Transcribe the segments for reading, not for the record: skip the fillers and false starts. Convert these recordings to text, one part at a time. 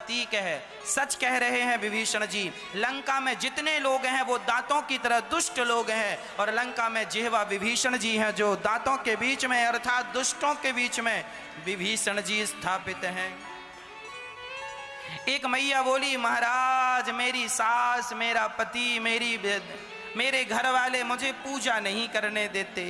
प्रतीक है। सच कह रहे हैं विभीषण जी, लंका में जितने लोग हैं वो दांतों की तरह दुष्ट लोग हैं, और लंका में जिह्वा विभीषण जी हैं जो दांतों के बीच में अर्थात दुष्टों के बीच में विभीषण जी स्थापित हैं। एक मैया बोली, महाराज मेरी सास, मेरा पति, मेरे घर वाले मुझे पूजा नहीं करने देते,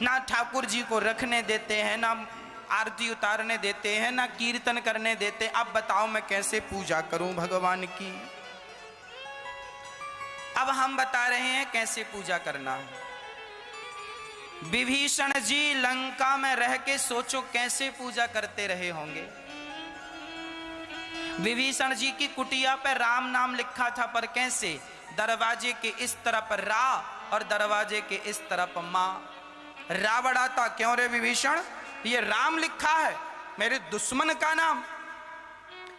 ना ठाकुर जी को रखने देते हैं, ना आरती उतारने देते हैं, ना कीर्तन करने देते। अब बताओ मैं कैसे पूजा करूं भगवान की। अब हम बता रहे हैं कैसे पूजा करना है। विभीषण जी लंका में रह के सोचो कैसे पूजा करते रहे होंगे। विभीषण जी की कुटिया पर राम नाम लिखा था, पर कैसे? दरवाजे के इस तरफ रा और दरवाजे के इस तरफ मां। रावण आता, क्यों रे विभीषण, ये राम लिखा है, मेरे दुश्मन का नाम।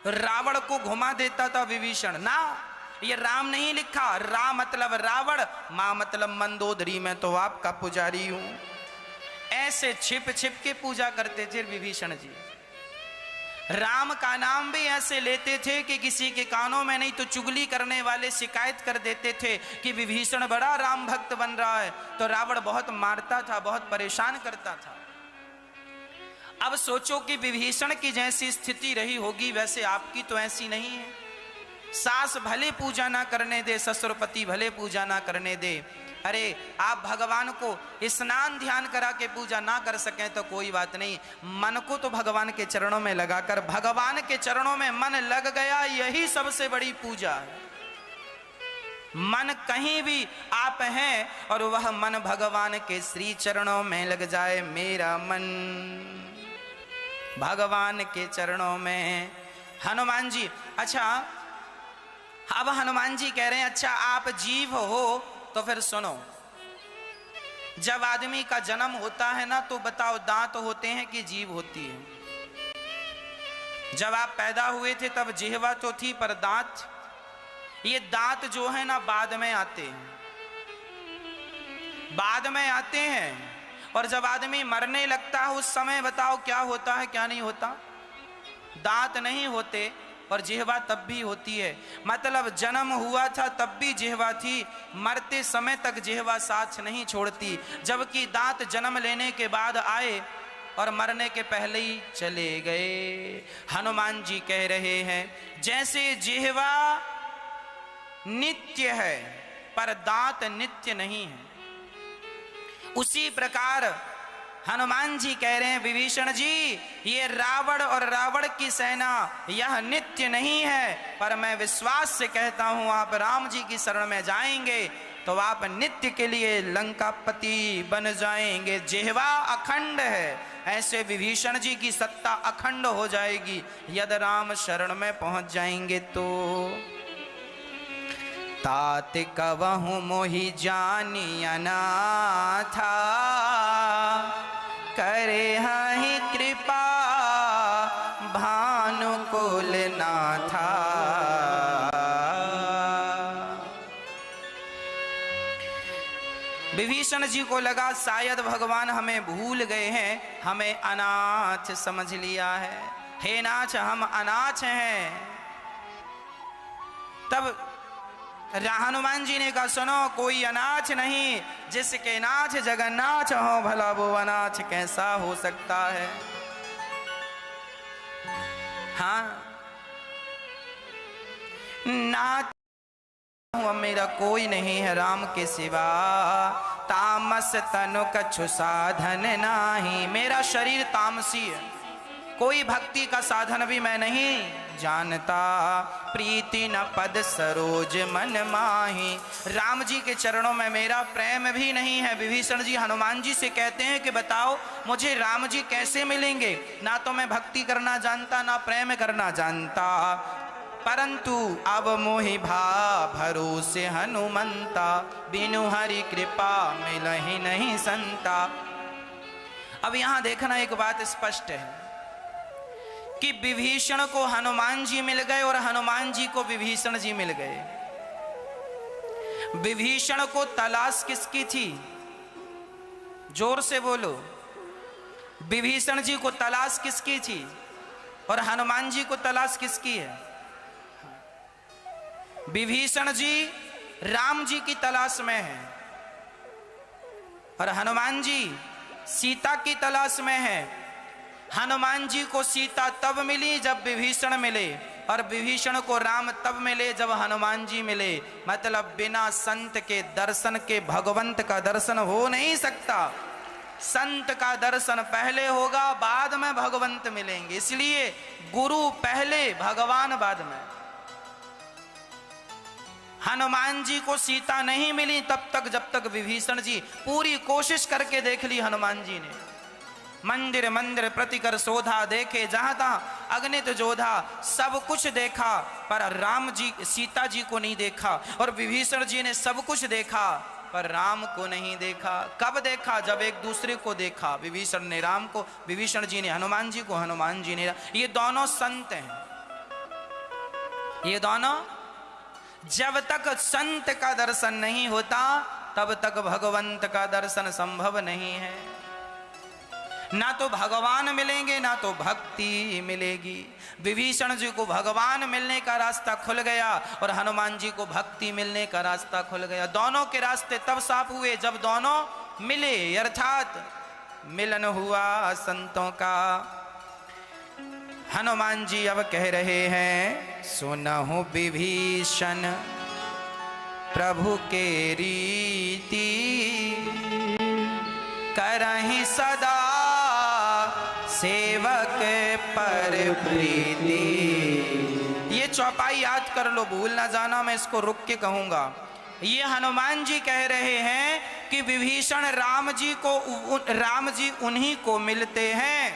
रावण को घुमा देता था विभीषण, ना ये राम नहीं लिखा, रा मतलब रावण, मां मतलब मंदोदरी, मैं तो आपका पुजारी हूं। ऐसे छिप छिप के पूजा करते थे विभीषण जी। राम का नाम भी ऐसे लेते थे कि किसी के कानों में नहीं तो चुगली करने वाले शिकायत कर देते थे कि विभीषण बड़ा राम भक्त बन रहा है, तो रावण बहुत मारता था, बहुत परेशान करता था। अब सोचो कि विभीषण की जैसी स्थिति रही होगी वैसे आपकी तो ऐसी नहीं है। सास भले पूजा ना करने दे, ससुरपति भले पूजा ना करने दे, अरे आप भगवान को स्नान ध्यान करा के पूजा ना कर सकें तो कोई बात नहीं, मन को तो भगवान के चरणों में लगाकर, भगवान के चरणों में मन लग गया, यही सबसे बड़ी पूजा है। मन कहीं भी आप हैं और वह मन भगवान के श्री चरणों में लग जाए, मेरा मन भगवान के चरणों में। हनुमान जी, अच्छा अब हनुमान जी कह रहे हैं, अच्छा आप जीव हो तो फिर सुनो, जब आदमी का जन्म होता है ना तो बताओ दांत होते हैं कि जीभ होती है? जब आप पैदा हुए थे तब जिह्वा तो थी, पर दांत, ये दांत जो है ना बाद में आते हैं, बाद में आते हैं। और जब आदमी मरने लगता है उस समय बताओ क्या होता है क्या नहीं होता? दांत नहीं होते और जिह्वा तब भी होती है। मतलब जन्म हुआ था तब भी जिह्वा थी, मरते समय तक जिह्वा साथ नहीं छोड़ती, जबकि दांत जन्म लेने के बाद आए और मरने के पहले ही चले गए। हनुमान जी कह रहे हैं जैसे जिह्वा नित्य है पर दांत नित्य नहीं है, उसी प्रकार हनुमान जी कह रहे हैं विभीषण जी, ये रावण और रावण की सेना यह नित्य नहीं है, पर मैं विश्वास से कहता हूं आप राम जी की शरण में जाएंगे तो आप नित्य के लिए लंकापति बन जाएंगे। जिह्वा अखंड है, ऐसे विभीषण जी की सत्ता अखंड हो जाएगी यदि राम शरण में पहुंच जाएंगे तो। तात कवहु मोहि जानी अनाथा, करे हहि कृपा भानुकुल नाथा। विभीषण जी को लगा शायद भगवान हमें भूल गए हैं, हमें अनाथ समझ लिया है। हे नाथ, हम अनाथ हैं। तब हनुमान जी ने कहा सुनो, कोई अनाथ नहीं, जिसके नाथ जगन्नाथ हो, भला वो अनाथ कैसा हो सकता है? हाँ, नाथ मेरा कोई नहीं है राम के सिवा, तामस तनु कछु साधन नाही। मेरा शरीर तामसी है, कोई भक्ति का साधन भी मैं नहीं जानता। प्रीति न पद सरोज मन माही, राम जी के चरणों में मेरा प्रेम भी नहीं है। विभीषण जी हनुमान जी से कहते हैं कि बताओ मुझे राम जी कैसे मिलेंगे, ना तो मैं भक्ति करना जानता ना प्रेम करना जानता, परंतु अब मोहि भा भरोसे हनुमंता, बिनु हरि कृपा मिलहि नहीं संता। अब यहां देखना एक बात स्पष्ट है कि विभीषण को हनुमान जी मिल गए और हनुमान जी को विभीषण जी मिल गए। विभीषण को तलाश किसकी थी? जोर से बोलो। विभीषण जी को तलाश किसकी थी? और हनुमान जी को तलाश किसकी है? विभीषण जी राम जी की तलाश में है और हनुमान जी सीता की तलाश में है। हनुमान जी को सीता तब मिली जब विभीषण मिले, और विभीषण को राम तब मिले जब हनुमान जी मिले। मतलब बिना संत के दर्शन के भगवंत का दर्शन हो नहीं सकता। संत का दर्शन पहले होगा, बाद में भगवंत मिलेंगे। इसलिए गुरु पहले, भगवान बाद में। हनुमान जी को सीता नहीं मिली तब तक जब तक विभीषण जी पूरी कोशिश करके देख ली। हनुमान जी ने मंदिर मंदिर प्रतिकर शोधा, देखे जहां तहां अगणित जोधा, सब कुछ देखा, पर राम जी सीता जी को नहीं देखा। और विभीषण जी ने सब कुछ देखा पर राम को नहीं देखा। कब देखा? जब एक दूसरे को देखा। विभीषण ने राम को, विभीषण जी ने हनुमान जी को, हनुमान जी ने। ये दोनों संत हैं। ये दोनों, जब तक संत का दर्शन नहीं होता तब तक भगवंत का दर्शन संभव नहीं है। ना तो भगवान मिलेंगे ना तो भक्ति मिलेगी। विभीषण जी को भगवान मिलने का रास्ता खुल गया और हनुमान जी को भक्ति मिलने का रास्ता खुल गया। दोनों के रास्ते तब साफ हुए जब दोनों मिले, अर्थात मिलन हुआ संतों का। हनुमान जी अब कह रहे हैं, सुनहु विभीषण प्रभु के रीति, करहि सदा सेवक पर प्रीति। ये चौपाई याद कर लो, भूल ना जाना, मैं इसको रुक के कहूंगा। ये हनुमान जी कह रहे हैं कि विभीषण राम जी उन्हीं को मिलते हैं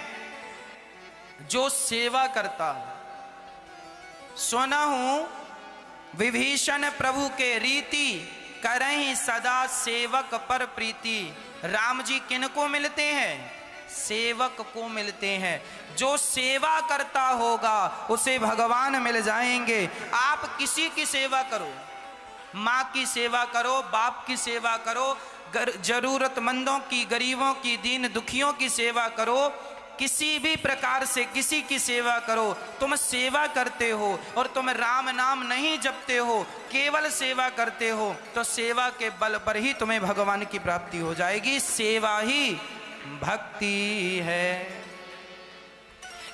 जो सेवा करता है। सुनहु विभीषण प्रभु के रीति, करहि सदा सेवक पर प्रीति। राम जी किनको मिलते हैं? सेवक को मिलते हैं। जो सेवा करता होगा उसे भगवान मिल जाएंगे। आप किसी की सेवा करो, माँ की सेवा करो, बाप की सेवा करो, जरूरतमंदों की, गरीबों की, दीन दुखियों की सेवा करो, किसी भी प्रकार से किसी की सेवा करो। तुम सेवा करते हो और तुम राम नाम नहीं जपते हो, केवल सेवा करते हो, तो सेवा के बल पर ही तुम्हें भगवान की प्राप्ति हो जाएगी। सेवा ही भक्ति है।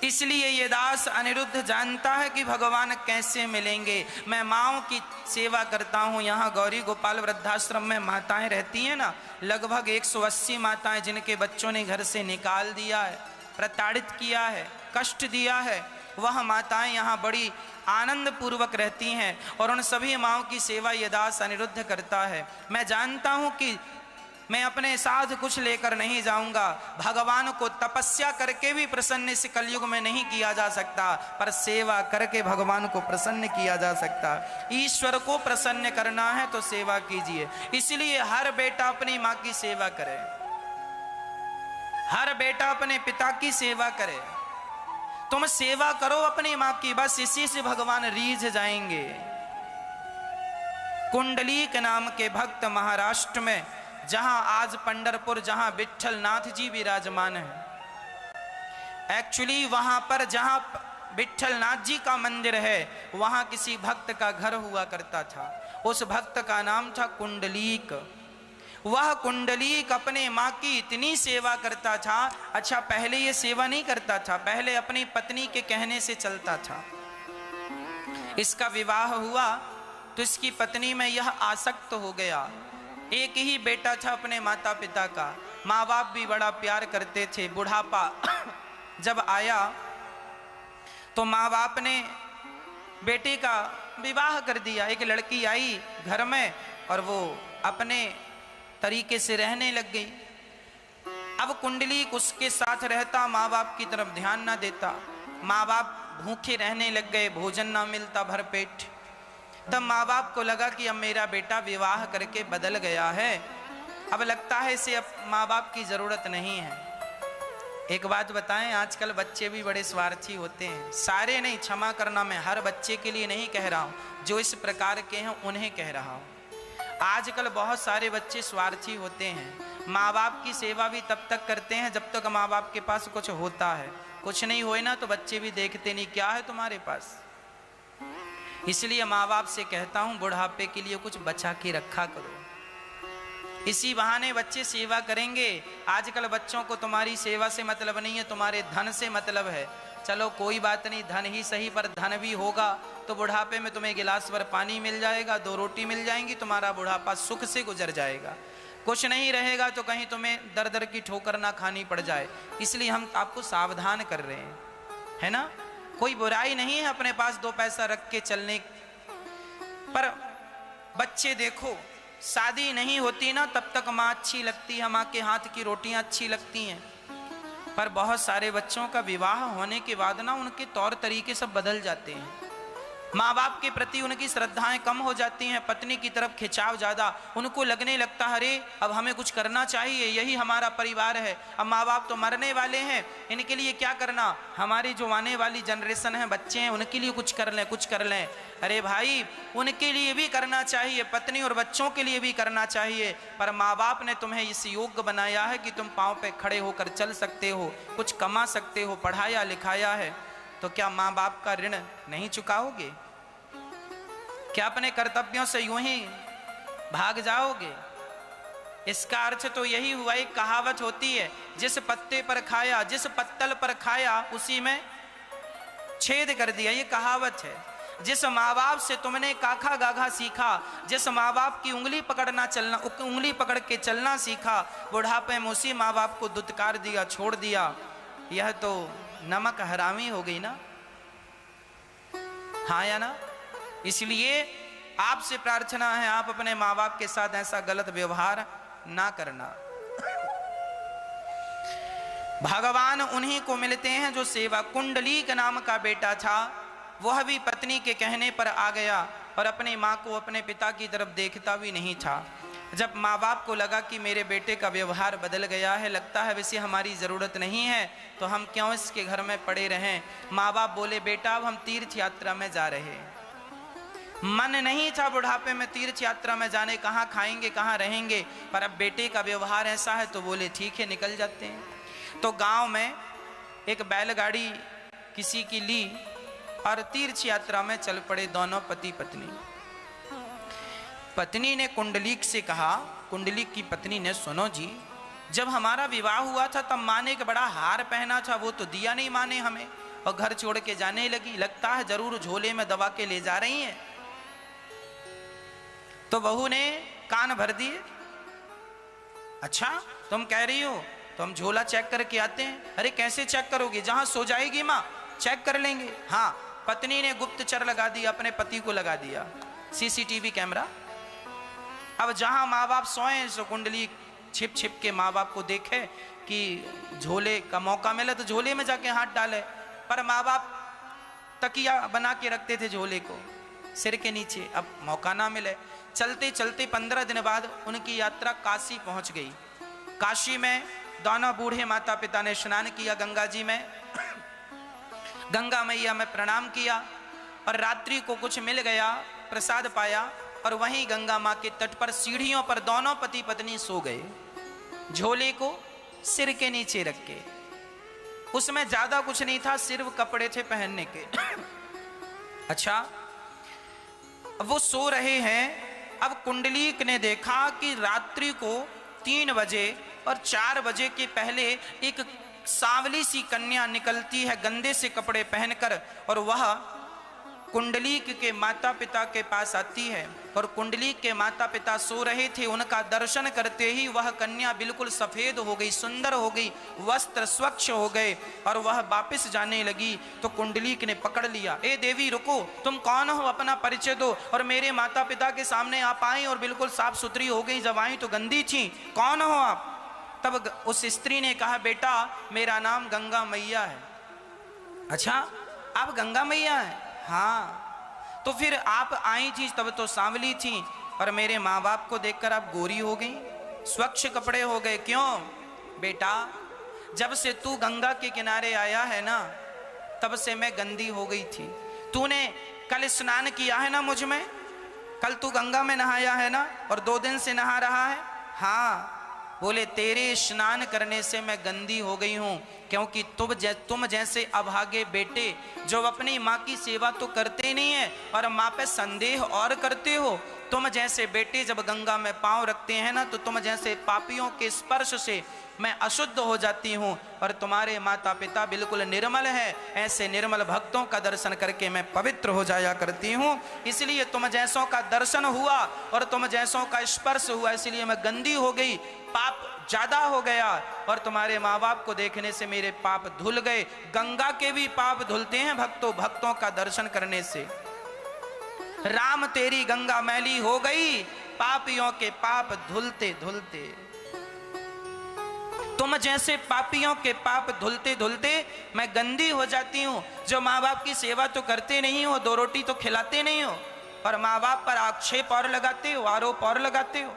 इसलिए ये दास अनिरुद्ध जानता है कि भगवान कैसे मिलेंगे। मैं माँओं की सेवा करता हूँ। यहाँ गौरी गोपाल वृद्धाश्रम में माताएं रहती हैं ना, लगभग 180 माताएं जिनके बच्चों ने घर से निकाल दिया है, प्रताड़ित किया है, कष्ट दिया है, वह माताएं यहाँ बड़ी आनंद पूर्वक रहती हैं और उन सभी माँओं की सेवा ये दास अनिरुद्ध करता है। मैं जानता हूँ कि मैं अपने साथ कुछ लेकर नहीं जाऊंगा। भगवान को तपस्या करके भी प्रसन्न इस कलयुग में नहीं किया जा सकता, पर सेवा करके भगवान को प्रसन्न किया जा सकता। ईश्वर को प्रसन्न करना है तो सेवा कीजिए। इसलिए हर बेटा अपनी माँ की सेवा करे, हर बेटा अपने पिता की सेवा करे। तुम सेवा करो अपनी माँ की, बस इसी से भगवान रीझ जाएंगे। कुंडलीक नाम के भक्त महाराष्ट्र में, जहां आज पंढरपुर, जहां विट्ठल नाथ जी विराजमान है, एक्चुअली वहां पर जहां विट्ठल नाथ जी का मंदिर है वहां किसी भक्त का घर हुआ करता था। उस भक्त का नाम था कुंडलीक। वह कुंडलीक अपने माँ की इतनी सेवा करता था। अच्छा, पहले ये सेवा नहीं करता था, पहले अपनी पत्नी के कहने से चलता था। इसका विवाह हुआ तो इसकी पत्नी में यह आसक्त हो गया। एक ही बेटा था अपने माता पिता का, माँ बाप भी बड़ा प्यार करते थे। बुढ़ापा जब आया तो माँ बाप ने बेटे का विवाह कर दिया। एक लड़की आई घर में और वो अपने तरीके से रहने लग गई। अब कुंडलीक उसके साथ रहता, माँ बाप की तरफ ध्यान ना देता। माँ बाप भूखे रहने लग गए, भोजन ना मिलता भरपेट। तब माँ बाप को लगा कि अब मेरा बेटा विवाह करके बदल गया है, अब लगता है इसे अब माँ बाप की जरूरत नहीं है। एक बात बताएं, आजकल बच्चे भी बड़े स्वार्थी होते हैं। सारे नहीं, क्षमा करना, मैं हर बच्चे के लिए नहीं कह रहा हूँ, जो इस प्रकार के हैं उन्हें कह रहा हूँ। आजकल बहुत सारे बच्चे स्वार्थी होते हैं। माँ बाप की सेवा भी तब तक करते हैं जब तक माँ बाप के पास कुछ होता है। कुछ नहीं होए ना तो बच्चे भी देखते नहीं क्या है तुम्हारे पास। इसलिए माँ बाप से कहता हूं बुढ़ापे के लिए कुछ बचा के रखा करो, इसी बहाने बच्चे सेवा करेंगे। आजकल बच्चों को तुम्हारी सेवा से मतलब नहीं है, तुम्हारे धन से मतलब है। चलो कोई बात नहीं, धन ही सही, पर धन भी होगा तो बुढ़ापे में तुम्हें गिलास भर पानी मिल जाएगा, 2 रोटी मिल जाएंगी, तुम्हारा बुढ़ापा सुख से गुजर जाएगा। कुछ नहीं रहेगा तो कहीं तुम्हें दर दर की ठोकर ना खानी पड़ जाए। इसलिए हम आपको सावधान कर रहे हैं, है ना। कोई बुराई नहीं है अपने पास 2 पैसा रख के चलने, पर बच्चे देखो शादी नहीं होती ना तब तक माँ अच्छी लगती है, माँ के हाथ की रोटियां अच्छी लगती हैं, पर बहुत सारे बच्चों का विवाह होने के बाद ना उनके तौर तरीके सब बदल जाते हैं। माँ बाप के प्रति उनकी श्रद्धाएं कम हो जाती हैं, पत्नी की तरफ खिंचाव ज़्यादा, उनको लगने लगता है अरे अब हमें कुछ करना चाहिए, यही हमारा परिवार है, अब माँ बाप तो मरने वाले हैं, इनके लिए क्या करना, हमारी जो आने वाली जनरेशन है, बच्चे हैं, उनके लिए कुछ कर लें, कुछ कर लें। अरे भाई उनके लिए भी करना चाहिए, पत्नी और बच्चों के लिए भी करना चाहिए, पर माँ बाप ने तुम्हें इस योग्य बनाया है कि तुम पाँव पे खड़े होकर चल सकते हो, कुछ कमा सकते हो, पढ़ाया लिखाया है, तो क्या माँ बाप का ऋण नहीं चुकाओगे? क्या अपने कर्तव्यों से यूं ही भाग जाओगे? इसका अर्थ तो यही हुआ। एक कहावत होती है, जिस पत्ते पर खाया, जिस पत्तल पर खाया उसी में छेद कर दिया, ये कहावत है। जिस माँ बाप से तुमने काखा गाघा सीखा, जिस माँ बाप की उंगली पकड़ना चलना, उंगली पकड़ के चलना सीखा, बुढ़ापे में उसी माँ बाप को दुत्कार दिया, छोड़ दिया, यह तो नमक हरामी हो गई ना, हाँ या ना। इसलिए आपसे प्रार्थना है आप अपने माँ बाप के साथ ऐसा गलत व्यवहार ना करना। भगवान उन्हीं को मिलते हैं जो सेवा। कुंडलीक नाम का बेटा था, वह भी पत्नी के कहने पर आ गया और अपनी माँ को, अपने पिता की तरफ देखता भी नहीं था। जब माँ बाप को लगा कि मेरे बेटे का व्यवहार बदल गया है, लगता है वैसे हमारी ज़रूरत नहीं है तो हम क्यों इसके घर में पड़े रहें, माँ बाप बोले बेटा अब हम तीर्थ यात्रा में जा रहे हैं। मन नहीं था बुढ़ापे में तीर्थ यात्रा में जाने, कहाँ खाएंगे कहाँ रहेंगे, पर अब बेटे का व्यवहार ऐसा है तो बोले ठीक है निकल जाते हैं। तो गांव में एक बैलगाड़ी किसी की ली और तीर्थ यात्रा में चल पड़े दोनों पति पत्नी। पत्नी ने कुंडलीक से कहा, कुंडलीक की पत्नी ने, सुनो जी, जब हमारा विवाह हुआ था तब माँ ने एक बड़ा हार पहना था, वो तो दिया नहीं माँ ने हमें, और घर छोड़ के जाने लगी, लगता है जरूर झोले में दबा के ले जा रही हैं। तो बहू ने कान भर दिए, अच्छा तुम कह रही हो तो हम झोला चेक करके आते हैं। अरे कैसे चेक करोगे, जहां सो जाएगी माँ चेक कर लेंगे। हाँ, पत्नी ने गुप्तचर लगा दिया, अपने पति को लगा दिया सीसीटीवी कैमरा। अब जहां माँ बाप सोए सो कुंडली छिप छिप के माँ बाप को देखे कि झोले का मौका मिले तो झोले में जाके हाथ डाले, पर माँ बाप तकिया बना के रखते थे झोले को सिर के नीचे, अब मौका ना मिले। चलते चलते 15 दिन बाद उनकी यात्रा काशी पहुंच गई। काशी में दोनों बूढ़े माता पिता ने स्नान किया गंगा जी में, गंगा मैया में प्रणाम किया और रात्रि को कुछ मिल गया, प्रसाद पाया और वहीं गंगा माँ के तट पर सीढ़ियों पर दोनों पति पत्नी सो गए, झोले को सिर के नीचे रख के। उसमें ज्यादा कुछ नहीं था, सिर्फ कपड़े थे पहनने के। अच्छा, वो सो रहे हैं। अब कुंडलीक ने देखा कि रात्रि को 3 बजे और 4 बजे के पहले एक सांवली सी कन्या निकलती है गंदे से कपड़े पहनकर, और वह कुंडलीक के माता पिता के पास आती है। और कुंडलीक के माता पिता सो रहे थे, उनका दर्शन करते ही वह कन्या बिल्कुल सफेद हो गई, सुंदर हो गई, वस्त्र स्वच्छ हो गए और वह वापस जाने लगी। तो कुंडलीक ने पकड़ लिया, ए देवी रुको, तुम कौन हो, अपना परिचय दो। और मेरे माता पिता के सामने आप आई और बिल्कुल साफ सुथरी हो गई, जब आई तो गंदी थी, कौन हो आप? तब उस स्त्री ने कहा, बेटा मेरा नाम गंगा मैया है। अच्छा, आप गंगा मैया हैं? हाँ। तो फिर आप आई थी तब तो सांवली थी और मेरे माँ बाप को देखकर आप गोरी हो गई, स्वच्छ कपड़े हो गए, क्यों? बेटा जब से तू गंगा के किनारे आया है ना, तब से मैं गंदी हो गई थी। तूने कल स्नान किया है ना मुझ में, कल तू गंगा में नहाया है ना, और 2 दिन से नहा रहा है। हाँ, बोले तेरे स्नान करने से मैं गंदी हो गई हूँ, क्योंकि तुम जैसे अभागे बेटे जो अपनी माँ की सेवा तो करते नहीं है और माँ पे संदेह और करते हो, तुम जैसे बेटे जब गंगा में पांव रखते हैं ना, तो तुम जैसे पापियों के स्पर्श से मैं अशुद्ध हो जाती हूँ, और तुम्हारे माता पिता बिल्कुल निर्मल है, ऐसे निर्मल भक्तों का दर्शन करके मैं पवित्र हो जाया करती हूँ। इसलिए तुम जैसों का दर्शन हुआ और तुम जैसों का स्पर्श हुआ, इसलिए मैं गंदी हो गई, पाप ज्यादा हो गया, और तुम्हारे माँ बाप को देखने से मेरे पाप धुल गए। गंगा के भी पाप धुलते हैं भक्तों का दर्शन करने से। राम तेरी गंगा मैली हो गई, पापियों के पाप धुलते धुलते। तुम जैसे पापियों के पाप धुलते धुलते मैं गंदी हो जाती हूँ, जो माँ बाप की सेवा तो करते नहीं हो, 2 रोटी तो खिलाते नहीं हो, और माँ बाप पर आक्षेप और लगाते हो, आरोप और लगाते हो।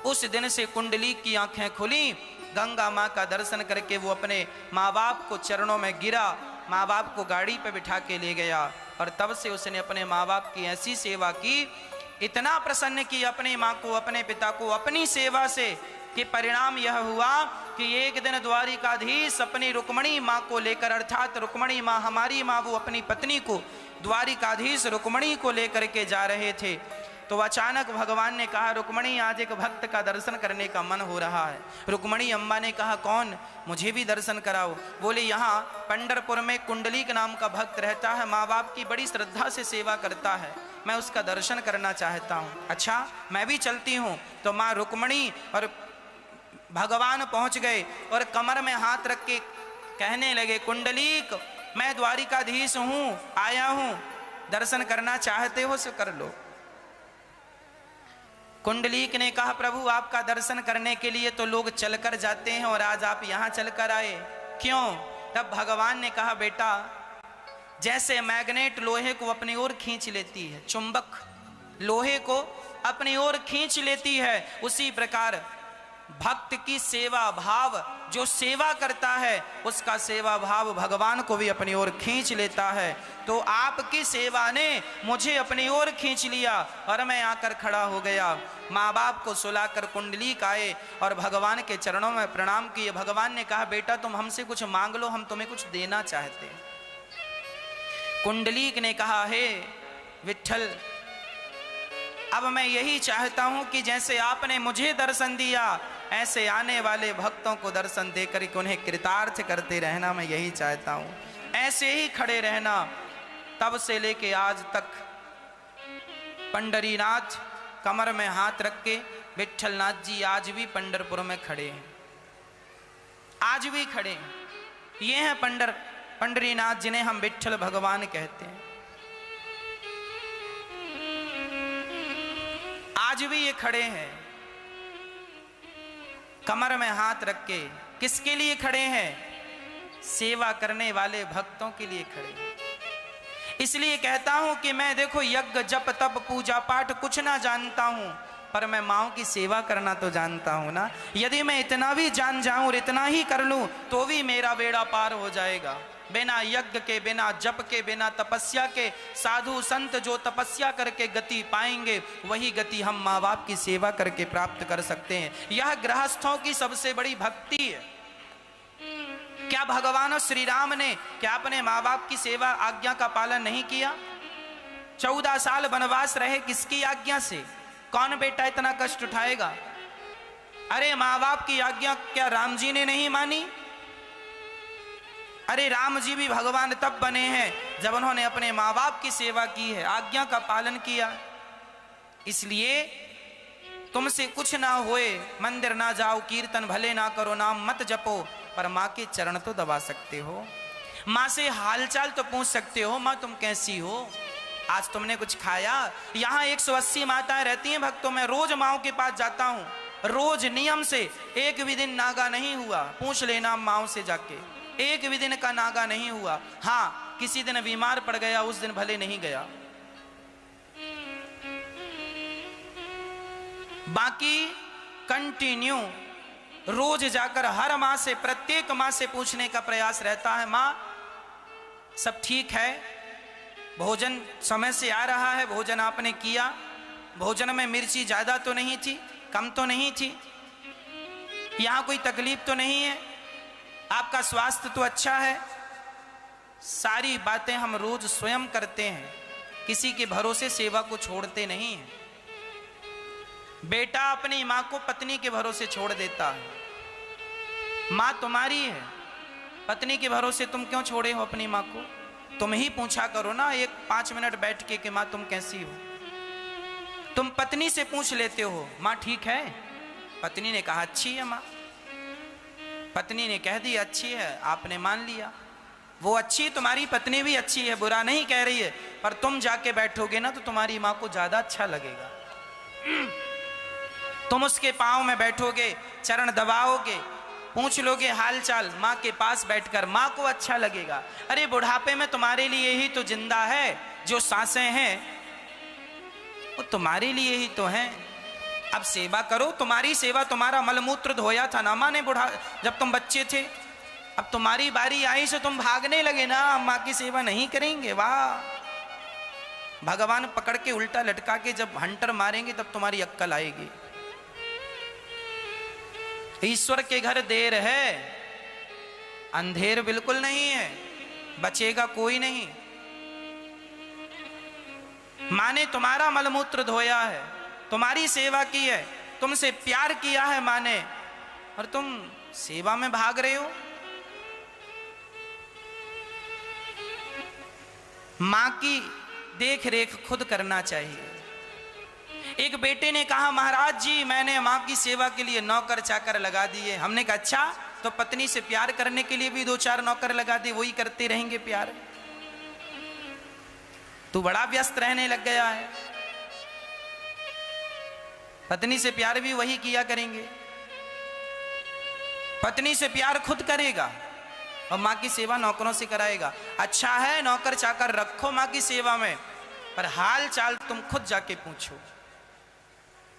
उस दिन से कुंडली की आंखें खुली, गंगा माँ का दर्शन करके वो अपने माँ बाप को चरणों में गिरा, माँ बाप को गाड़ी पे बिठा के ले गया, और तब से उसने अपने माँ बाप की ऐसी सेवा की, इतना प्रसन्न की अपने माँ को, अपने पिता को अपनी सेवा से, कि परिणाम यह हुआ कि एक दिन द्वारिकाधीश अपनी रुक्मणी माँ को लेकर, अर्थात रुक्मणी माँ हमारी माँ, वो अपनी पत्नी को, द्वारिकाधीश रुक्मणी को लेकर के जा रहे थे, तो अचानक भगवान ने कहा, रुक्मणी आज एक भक्त का दर्शन करने का मन हो रहा है। रुक्मणी अम्बा ने कहा, कौन? मुझे भी दर्शन कराओ। बोले यहाँ पंढरपुर में कुंडलीक नाम का भक्त रहता है, माँ बाप की बड़ी श्रद्धा से सेवा करता है, मैं उसका दर्शन करना चाहता हूँ। अच्छा मैं भी चलती हूँ। तो माँ रुक्मणी और भगवान पहुँच गए और कमर में हाथ रख के कहने लगे, कुंडलीक मैं द्वारिकाधीश हूँ, आया हूँ, दर्शन करना चाहते हो सो कर लो। कुंडलीक ने कहा, प्रभु आपका दर्शन करने के लिए तो लोग चलकर जाते हैं और आज आप यहाँ चलकर आए, क्यों? तब भगवान ने कहा, बेटा जैसे मैग्नेट लोहे को अपनी ओर खींच लेती है, चुंबक लोहे को अपनी ओर खींच लेती है, उसी प्रकार भक्त की सेवा भाव, जो सेवा करता है उसका सेवा भाव भगवान को भी अपनी ओर खींच लेता है। तो आपकी सेवा ने मुझे अपनी ओर खींच लिया और मैं आकर खड़ा हो गया। माँ बाप को सुलाकर कुंडलीक आए और भगवान के चरणों में प्रणाम किए। भगवान ने कहा, बेटा तुम हमसे कुछ मांग लो, हम तुम्हें कुछ देना चाहते हैं। कुंडलीक ने कहा, हे विठ्ठल, अब मैं यही चाहता हूं कि जैसे आपने मुझे दर्शन दिया, ऐसे आने वाले भक्तों को दर्शन देकर उन्हें कृतार्थ करते रहना, मैं यही चाहता हूं, ऐसे ही खड़े रहना। तब से लेके आज तक पंडरीनाथ कमर में हाथ रख के विठ्ठलनाथ जी आज भी पंढरपुर में खड़े हैं, आज भी खड़े हैं। ये हैं पंडरीनाथ जिन्हें हम विठ्ठल भगवान कहते हैं। आज भी ये खड़े हैं कमर में हाथ रख के। किसके लिए खड़े हैं? सेवा करने वाले भक्तों के लिए खड़े हैं। इसलिए कहता हूं कि मैं देखो यज्ञ जप तप पूजा पाठ कुछ ना जानता हूं, पर मैं माँओं की सेवा करना तो जानता हूं ना। यदि मैं इतना भी जान जाऊं और इतना ही कर लूं तो भी मेरा बेड़ा पार हो जाएगा। बिना यज्ञ के, बिना जप के, बिना तपस्या के, साधु संत जो तपस्या करके गति पाएंगे, वही गति हम माँ बाप की सेवा करके प्राप्त कर सकते हैं। यह गृहस्थों की सबसे बड़ी भक्ति है। क्या भगवान श्री राम ने क्या अपने माँ बाप की सेवा आज्ञा का पालन नहीं किया? 14 साल वनवास रहे, किसकी आज्ञा से? कौन बेटा इतना कष्ट उठाएगा? अरे माँ बाप की आज्ञा क्या राम जी ने नहीं मानी? अरे राम जी भी भगवान तब बने हैं जब उन्होंने अपने माँ बाप की सेवा की है, आज्ञा का पालन किया। इसलिए तुमसे कुछ ना होए, मंदिर ना जाओ, कीर्तन भले ना करो, नाम मत जपो, पर माँ के चरण तो दबा सकते हो, माँ से हालचाल तो पूछ सकते हो, माँ तुम कैसी हो, आज तुमने कुछ खाया? यहाँ 180 माताएं रहती हैं भक्तों में, रोज माँओं के पास जाता हूँ, रोज नियम से। एक भी दिन नागा नहीं हुआ, पूछ लेना माँओं से जाके, एक भी दिन का नागा नहीं हुआ। हाँ किसी दिन बीमार पड़ गया, उस दिन भले नहीं गया, बाकी कंटिन्यू रोज जाकर हर माँ से, प्रत्येक माँ से पूछने का प्रयास रहता है, माँ सब ठीक है? भोजन समय से आ रहा है? भोजन आपने किया? भोजन में मिर्ची ज्यादा तो नहीं थी, कम तो नहीं थी? यहां कोई तकलीफ तो नहीं है, आपका स्वास्थ्य तो अच्छा है। सारी बातें हम रोज स्वयं करते हैं, किसी के भरोसे सेवा को छोड़ते नहीं हैं। बेटा अपनी मां को पत्नी के भरोसे छोड़ देता है। मां तुम्हारी है, पत्नी के भरोसे तुम क्यों छोड़े हो अपनी मां को? तुम ही पूछा करो ना एक 5 मिनट बैठ के कि मां तुम कैसी हो। तुम पत्नी से पूछ लेते हो मां ठीक है, पत्नी ने कहा अच्छी है मां, पत्नी ने कह दी अच्छी है, आपने मान लिया। वो अच्छी, तुम्हारी पत्नी भी अच्छी है, बुरा नहीं कह रही है, पर तुम जाके बैठोगे ना तो तुम्हारी मां को ज्यादा अच्छा लगेगा। तुम उसके पांव में बैठोगे, चरण दबाओगे, पूछ लोगे हाल चाल मां के पास बैठकर, मां को अच्छा लगेगा। अरे बुढ़ापे में तुम्हारे लिए ही तो जिंदा है, जो सांसें हैं वो तुम्हारे लिए ही तो हैं। अब सेवा करो, तुम्हारी सेवा, तुम्हारा मलमूत्र धोया था ना मां ने बुढ़ा जब तुम बच्चे थे। अब तुम्हारी बारी आई से तुम भागने लगे ना, मां की सेवा नहीं करेंगे। वाह, भगवान पकड़ के उल्टा लटका के जब हंटर मारेंगे तब तुम्हारी अक्कल आएगी। ईश्वर के घर देर है, अंधेर बिल्कुल नहीं है, बचेगा कोई नहीं। मां ने तुम्हारा मलमूत्र धोया है, तुम्हारी सेवा की है, तुमसे प्यार किया है मां ने, और तुम सेवा में भाग रहे हो। मां की देख रेख खुद करना चाहिए। एक बेटे ने कहा महाराज जी मैंने मां की सेवा के लिए नौकर चाकर लगा दिए। हमने कहा अच्छा, तो पत्नी से प्यार करने के लिए भी 2-4 नौकर लगा दिए, वही करते रहेंगे प्यार। तू बड़ा व्यस्त रहने लग गया है, पत्नी से प्यार भी वही किया करेंगे। पत्नी से प्यार खुद करेगा और मां की सेवा नौकरों से कराएगा। अच्छा है नौकर चाकर रखो मां की सेवा में, पर हाल चाल तुम खुद जाके पूछो,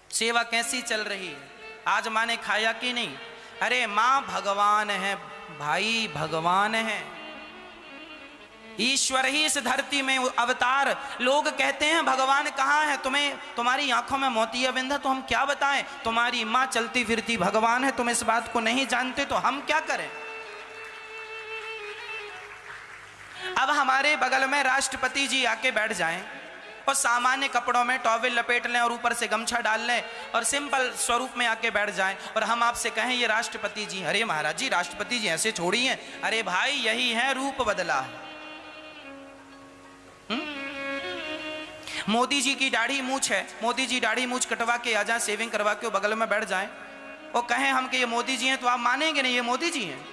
सेवा कैसी चल रही है, आज मां ने खाया कि नहीं। अरे मां भगवान है भाई, भगवान है, ईश्वर ही इस धरती में अवतार। लोग कहते हैं भगवान कहाँ है, तुम्हारी आंखों में मोतिया बिंद है, तो हम क्या बताएं, तुम्हारी मां चलती फिरती भगवान है, तुम इस बात को नहीं जानते तो हम क्या करें। अब हमारे बगल में राष्ट्रपति जी आके बैठ जाएं और सामान्य कपड़ों में टॉवेल लपेट लें और ऊपर से गमछा डाल लें और सिंपल स्वरूप में आके बैठ जाएं, और हम आपसे कहें ये राष्ट्रपति जी। अरे महाराज जी राष्ट्रपति जी ऐसे छोड़िए। अरे भाई यही है, रूप बदला है। मोदी जी की दाढ़ी मूछ है, मोदी जी दाढ़ी मूछ कटवा के आ जाए, सेविंग करवा के बगल में बैठ जाएं और कहें हम कि ये मोदी जी हैं, तो आप मानेंगे नहीं ये मोदी जी हैं।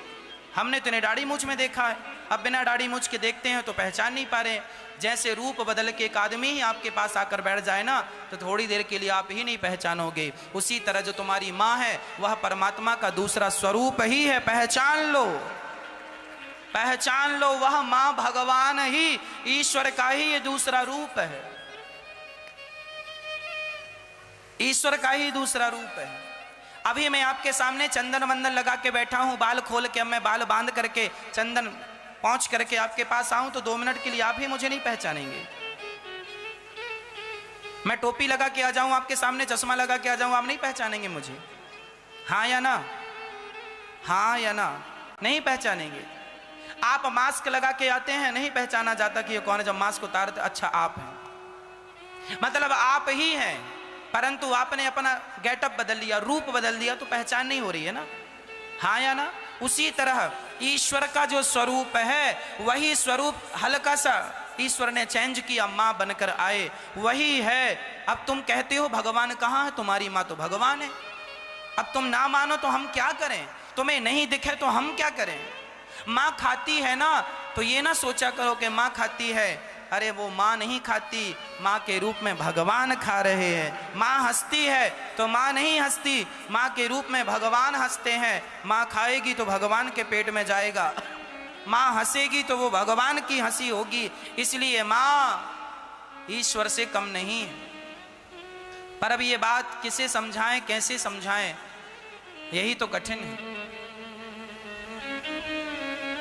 हमने तो इन्हें दाढ़ी मूछ में देखा है, अब बिना दाढ़ी मूछ के देखते हैं तो पहचान नहीं पा रहे। जैसे रूप बदल के एक आदमी ही आपके पास आकर बैठ जाए ना, तो थोड़ी देर के लिए आप ही नहीं पहचानोगे। उसी तरह जो तुम्हारी माँ है वह परमात्मा का दूसरा स्वरूप ही है, पहचान लो, पहचान लो। वह माँ भगवान ही, ईश्वर का ही ये दूसरा रूप है, ईश्वर का ही दूसरा रूप है। अभी मैं आपके सामने चंदन वंदन लगा के बैठा हूं, बाल खोल के, अब मैं बाल बांध करके चंदन पहुंच करके आपके पास आऊं तो 2 मिनट के लिए आप ही मुझे नहीं पहचानेंगे। मैं टोपी लगा के आ जाऊं आपके सामने, चश्मा लगा के आ जाऊं, आप नहीं पहचानेंगे मुझे। हाँ या ना, हाँ या ना, नहीं पहचानेंगे। आप मास्क लगा के आते हैं, नहीं पहचाना जाता कि ये कौन है। जब मास्क उतारते अच्छा आप हैं, मतलब आप ही हैं, परंतु आपने अपना गेटअप बदल लिया, रूप बदल दिया तो पहचान नहीं हो रही है ना। हाँ या ना। उसी तरह ईश्वर का जो स्वरूप है वही स्वरूप हल्का सा ईश्वर ने चेंज किया, माँ बनकर आए, वही है। अब तुम कहते हो भगवान कहाँ है, तुम्हारी माँ तो भगवान है। अब तुम ना मानो तो हम क्या करें, तुम्हें नहीं दिखे तो हम क्या करें। माँ खाती है ना, तो ये ना सोचा करो कि माँ खाती है, अरे वो माँ नहीं खाती, माँ के रूप में भगवान खा रहे हैं। माँ हंसती है तो माँ नहीं हंसती, माँ के रूप में भगवान हंसते हैं। माँ खाएगी तो भगवान के पेट में जाएगा, माँ हंसेगी तो वो भगवान की हंसी होगी। इसलिए माँ ईश्वर से कम नहीं है। पर अब ये बात किसे समझाएं, कैसे समझाएं, यही तो कठिन है।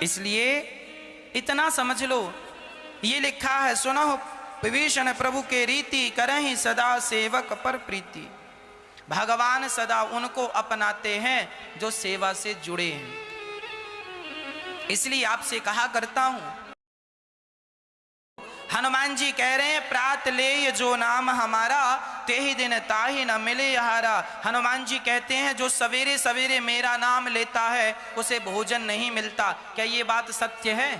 इसलिए इतना समझ लो, ये लिखा है, सुनो विभीषण प्रभु के रीति, करहि सदा सेवक पर प्रीति। भगवान सदा उनको अपनाते हैं जो सेवा से जुड़े हैं। इसलिए आपसे कहा करता हूं, हनुमान जी कह रहे हैं प्रात ले जो नाम हमारा, ते ही दिन ताहि न मिले हारा। हनुमान जी कहते हैं जो सवेरे सवेरे मेरा नाम लेता है उसे भोजन नहीं मिलता। क्या ये बात सत्य है?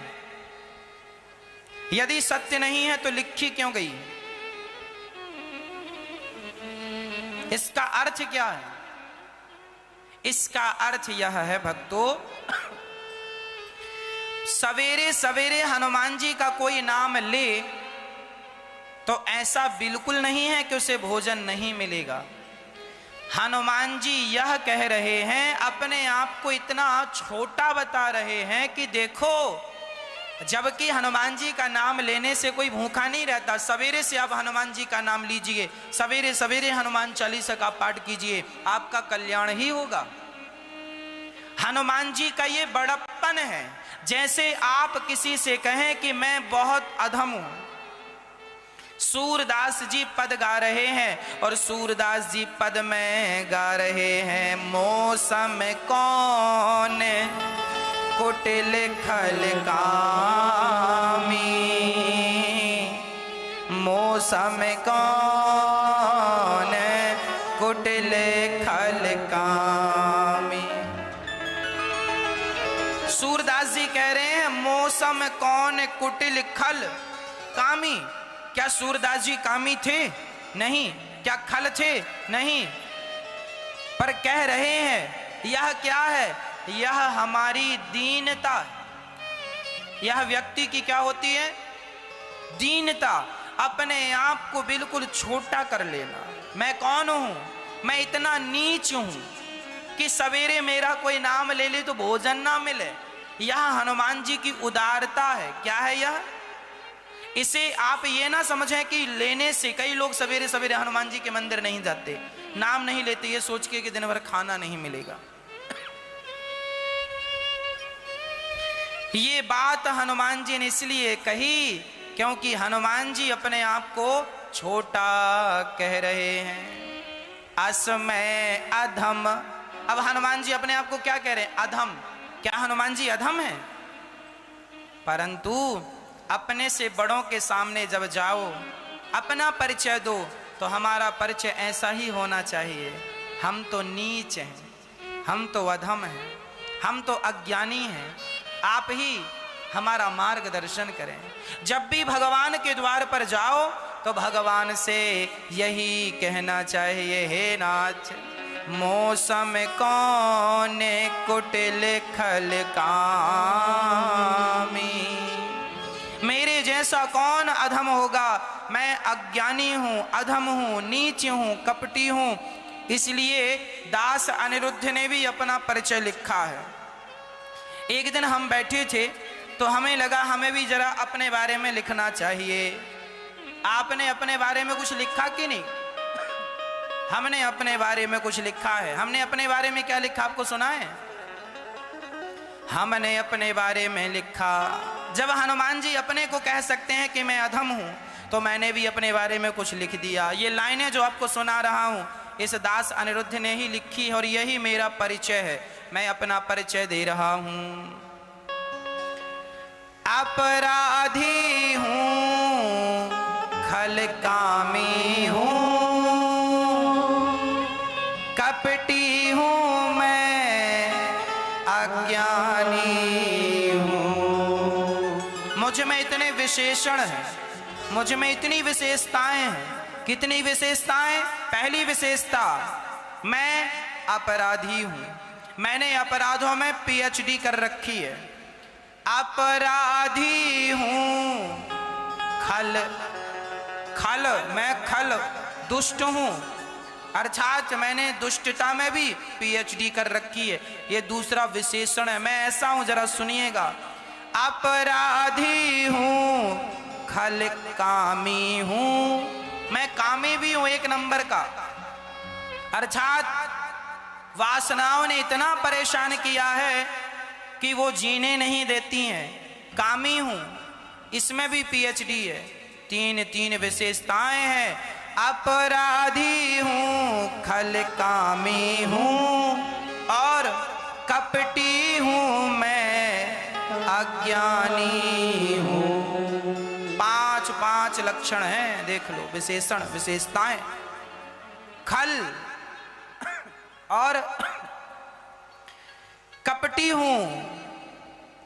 यदि सत्य नहीं है तो लिखी क्यों गई? इसका अर्थ क्या है? इसका अर्थ यह है भक्तों, सवेरे सवेरे हनुमान जी का कोई नाम ले तो ऐसा बिल्कुल नहीं है कि उसे भोजन नहीं मिलेगा। हनुमान जी यह कह रहे हैं, अपने आप को इतना छोटा बता रहे हैं कि देखो, जबकि हनुमान जी का नाम लेने से कोई भूखा नहीं रहता। सवेरे से आप हनुमान जी का नाम लीजिए, सवेरे सवेरे हनुमान चालीसा का पाठ कीजिए, आपका कल्याण ही होगा। हनुमान जी का ये बड़प्पन है। जैसे आप किसी से कहें कि मैं बहुत अधम हूं। सूरदास जी पद गा रहे हैं और सूरदास जी पद में गा रहे हैं, मौसम कौन कुटिल खल कामी, मौसम कौन कुटिल खल कामी। सूरदास जी कह रहे हैं मौसम कौन कुटिल खल कामी। क्या सूरदास जी कामी थे? नहीं। क्या खल थे? नहीं। पर कह रहे हैं यह क्या है? यह हमारी दीनता। यह व्यक्ति की क्या होती है? दीनता। अपने आप को बिल्कुल छोटा कर लेना। मैं कौन हूं? मैं इतना नीच हूं कि सवेरे मेरा कोई नाम ले ले तो भोजन ना मिले। यह हनुमान जी की उदारता है। क्या है यह? इसे आप ये ना समझें कि लेने से, कई लोग सवेरे सवेरे हनुमान जी के मंदिर नहीं जाते, नाम नहीं लेते, ये सोच के कि दिन भर खाना नहीं मिलेगा। ये बात हनुमान जी ने इसलिए कही क्योंकि हनुमान जी अपने आप को छोटा कह रहे हैं। असमय अधम। अब हनुमान जी अपने आप को क्या कह रहे हैं? अधम। क्या हनुमान जी अधम है? परंतु अपने से बड़ों के सामने जब जाओ, अपना परिचय दो तो हमारा परिचय ऐसा ही होना चाहिए, हम तो नीच हैं, हम तो अधम हैं, हम तो अज्ञानी हैं, आप ही हमारा मार्गदर्शन करें। जब भी भगवान के द्वार पर जाओ तो भगवान से यही कहना चाहिए, हे नाथ मौसम कौन कुटिल खल कामी। मेरे जैसा कौन अधम होगा? मैं अज्ञानी हूं, अधम हूं, नीच हूं, कपटी हूं। इसलिए दास अनिरुद्ध ने भी अपना परिचय लिखा है। एक दिन हम बैठे थे तो हमें लगा हमें भी जरा अपने बारे में लिखना चाहिए। आपने अपने बारे में कुछ लिखा कि नहीं? हमने अपने बारे में कुछ लिखा है। हमने अपने बारे में क्या लिखा आपको सुना है? हमने अपने बारे में लिखा, जब हनुमान जी अपने को कह सकते हैं कि मैं अधम हूं तो मैंने भी अपने बारे में कुछ लिख दिया। ये लाइनें जो आपको सुना रहा हूं इस दास अनिरुद्ध ने ही लिखी और यही मेरा परिचय है। मैं अपना परिचय दे रहा हूं। अपराधी हूं, खल कामी हूं, कपटी हूं, मैं अज्ञानी हूं। मुझ में इतने विशेषण हैं, मुझ में इतनी विशेषताएं हैं। कितनी विशेषताएं? पहली विशेषता, मैं अपराधी हूं। मैंने अपराधों में पीएचडी कर रखी है। अपराधी हूं, खल खल, मैं खल दुष्ट हूं, अर्थात मैंने दुष्टता में भी पीएचडी कर रखी है। ये दूसरा विशेषण है। मैं ऐसा हूं, जरा सुनिएगा। अपराधी हूं, खल कामी हूं, मैं कामी भी हूं एक नंबर का। अर्थात वासनाओं ने इतना परेशान किया है कि वो जीने नहीं देती हैं। कामी हूं, इसमें भी पीएचडी है। तीन विशेषताएं हैं। अपराधी हूँ, खल कामी हूँ और कपटी हूँ, मैं अज्ञानी हूँ। पांच लक्षण हैं, देख लो, विशेषण विशेषताएं। खल और कपटी हूँ,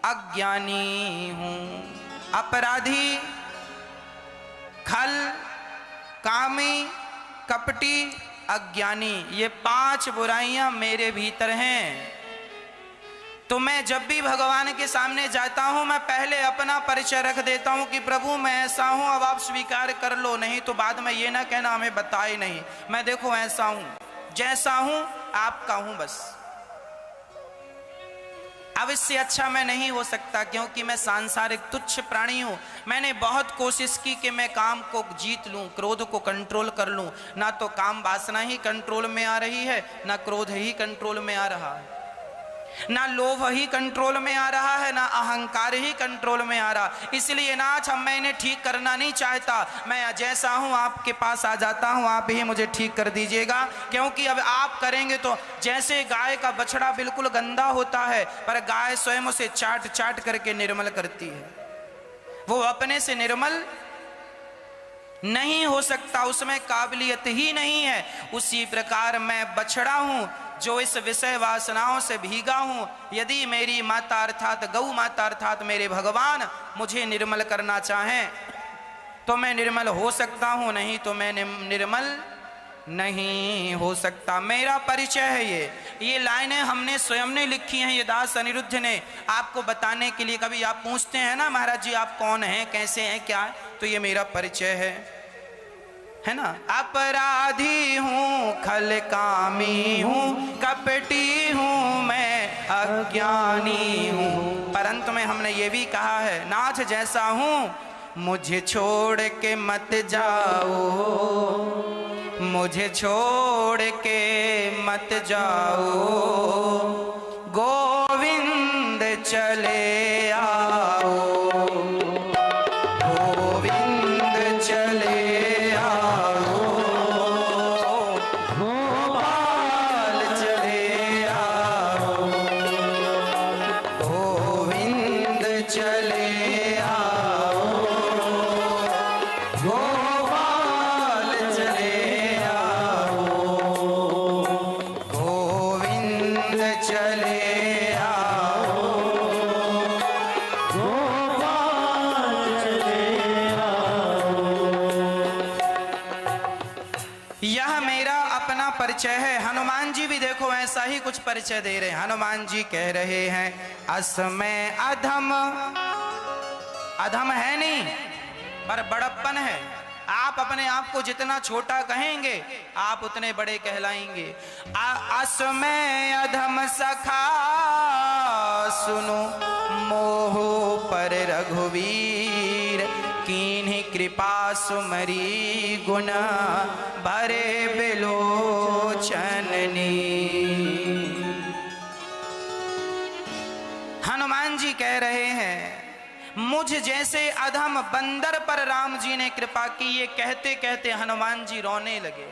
अज्ञानी हूँ। अपराधी, खल, कामी, कपटी, अज्ञानी, ये 5 बुराइयां मेरे भीतर हैं। तो मैं जब भी भगवान के सामने जाता हूं, मैं पहले अपना परिचय रख देता हूं कि प्रभु मैं ऐसा हूं, अब आप स्वीकार कर लो, नहीं तो बाद में ये ना कहना हमें बताए नहीं। मैं देखो ऐसा हूं, जैसा हूं आपका हूं बस। अब इससे अच्छा मैं नहीं हो सकता, क्योंकि मैं सांसारिक तुच्छ प्राणी हूं। मैंने बहुत कोशिश की कि मैं काम को जीत लूं, क्रोध को कंट्रोल कर लूं। ना तो काम वासना ही कंट्रोल में आ रही है, ना क्रोध ही कंट्रोल में आ रहा है, ना लोभ ही कंट्रोल में आ रहा है, ना अहंकार ही कंट्रोल में आ रहा। इसलिए नाथ, अब मैं इन्हें ठीक करना नहीं चाहता। मैं जैसा हूं आपके पास आ जाता हूं, आप ही मुझे ठीक कर दीजिएगा। क्योंकि अब आप करेंगे तो, जैसे गाय का बछड़ा बिल्कुल गंदा होता है, पर गाय स्वयं उसे चाट चाट करके निर्मल करती है, वो अपने से निर्मल नहीं हो सकता, उसमें काबिलियत ही नहीं है। उसी प्रकार मैं बछड़ा हूं जो इस विषय वासनाओं से भीगा हूं। यदि मेरी माता अर्थात गौ माता अर्थात मेरे भगवान मुझे निर्मल करना चाहें तो मैं निर्मल हो सकता हूं, नहीं तो मैं निर्मल नहीं हो सकता। मेरा परिचय है ये लाइनें हमने स्वयं ने लिखी हैं, ये दास अनिरुद्ध ने आपको बताने के लिए। कभी आप पूछते हैं ना, महाराज जी आप कौन हैं, कैसे हैं, क्या है, तो ये मेरा परिचय है ना। अपराधी हूँ, खल कामी हूँ, कपटी हूँ, मैं अज्ञानी हूँ। परंतु में हमने ये भी कहा है, नाथ जैसा हूँ मुझे छोड़ के मत जाओ, मुझे छोड़ के मत जाओ, गोविंद चले आओ, गोविंद चले आओ, गोपाल चले आओ, गोविंद चले आओ, गोपाल चले आओ, गोविंद चले आओ, गोपाल चले आओ। यह मेरा अपना परिचय है। हनुमान जी भी देखो ऐसा ही कुछ परिचय दे रहे हैं। हनुमान जी कह रहे हैं, असमय अधम, अधम है नहीं पर बड़प्पन है। आप अपने आप को जितना छोटा कहेंगे आप उतने बड़े कहलाएंगे। असमय अधम सखा सुनो, मोह पर रघुवीर, कीन्ही कृपा सुमरी, गुण भरे बिलोचननी। हनुमान जी कह रहे हैं, मुझ जैसे अधम बंदर पर राम जी ने कृपा की। ये कहते कहते हनुमान जी रोने लगे।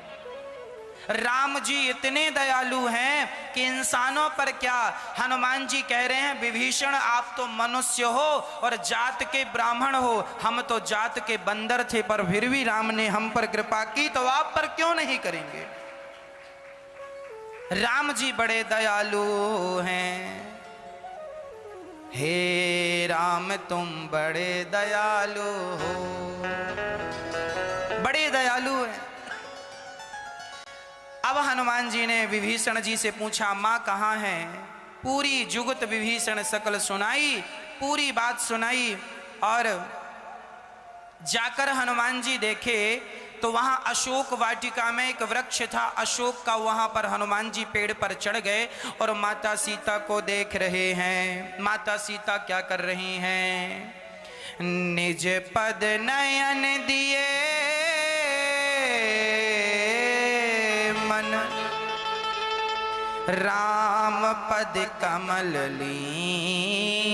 राम जी इतने दयालु हैं कि इंसानों पर क्या, हनुमान जी कह रहे हैं, विभीषण आप तो मनुष्य हो और जात के ब्राह्मण हो, हम तो जात के बंदर थे, पर फिर भी राम ने हम पर कृपा की, तो आप पर क्यों नहीं करेंगे। राम जी बड़े दयालु हैं। हे राम तुम बड़े दयालु हो, बड़े दयालु हैं। अब हनुमान जी ने विभीषण जी से पूछा, माँ कहाँ है। पूरी जुगत विभीषण सकल सुनाई, पूरी बात सुनाई। और जाकर हनुमान जी देखे तो वहां अशोक वाटिका में एक वृक्ष था, अशोक का। वहां पर हनुमान जी पेड़ पर चढ़ गए और माता सीता को देख रहे हैं। माता सीता क्या कर रही हैं, निज पद नयन दिए मन, राम पद कमल लीन,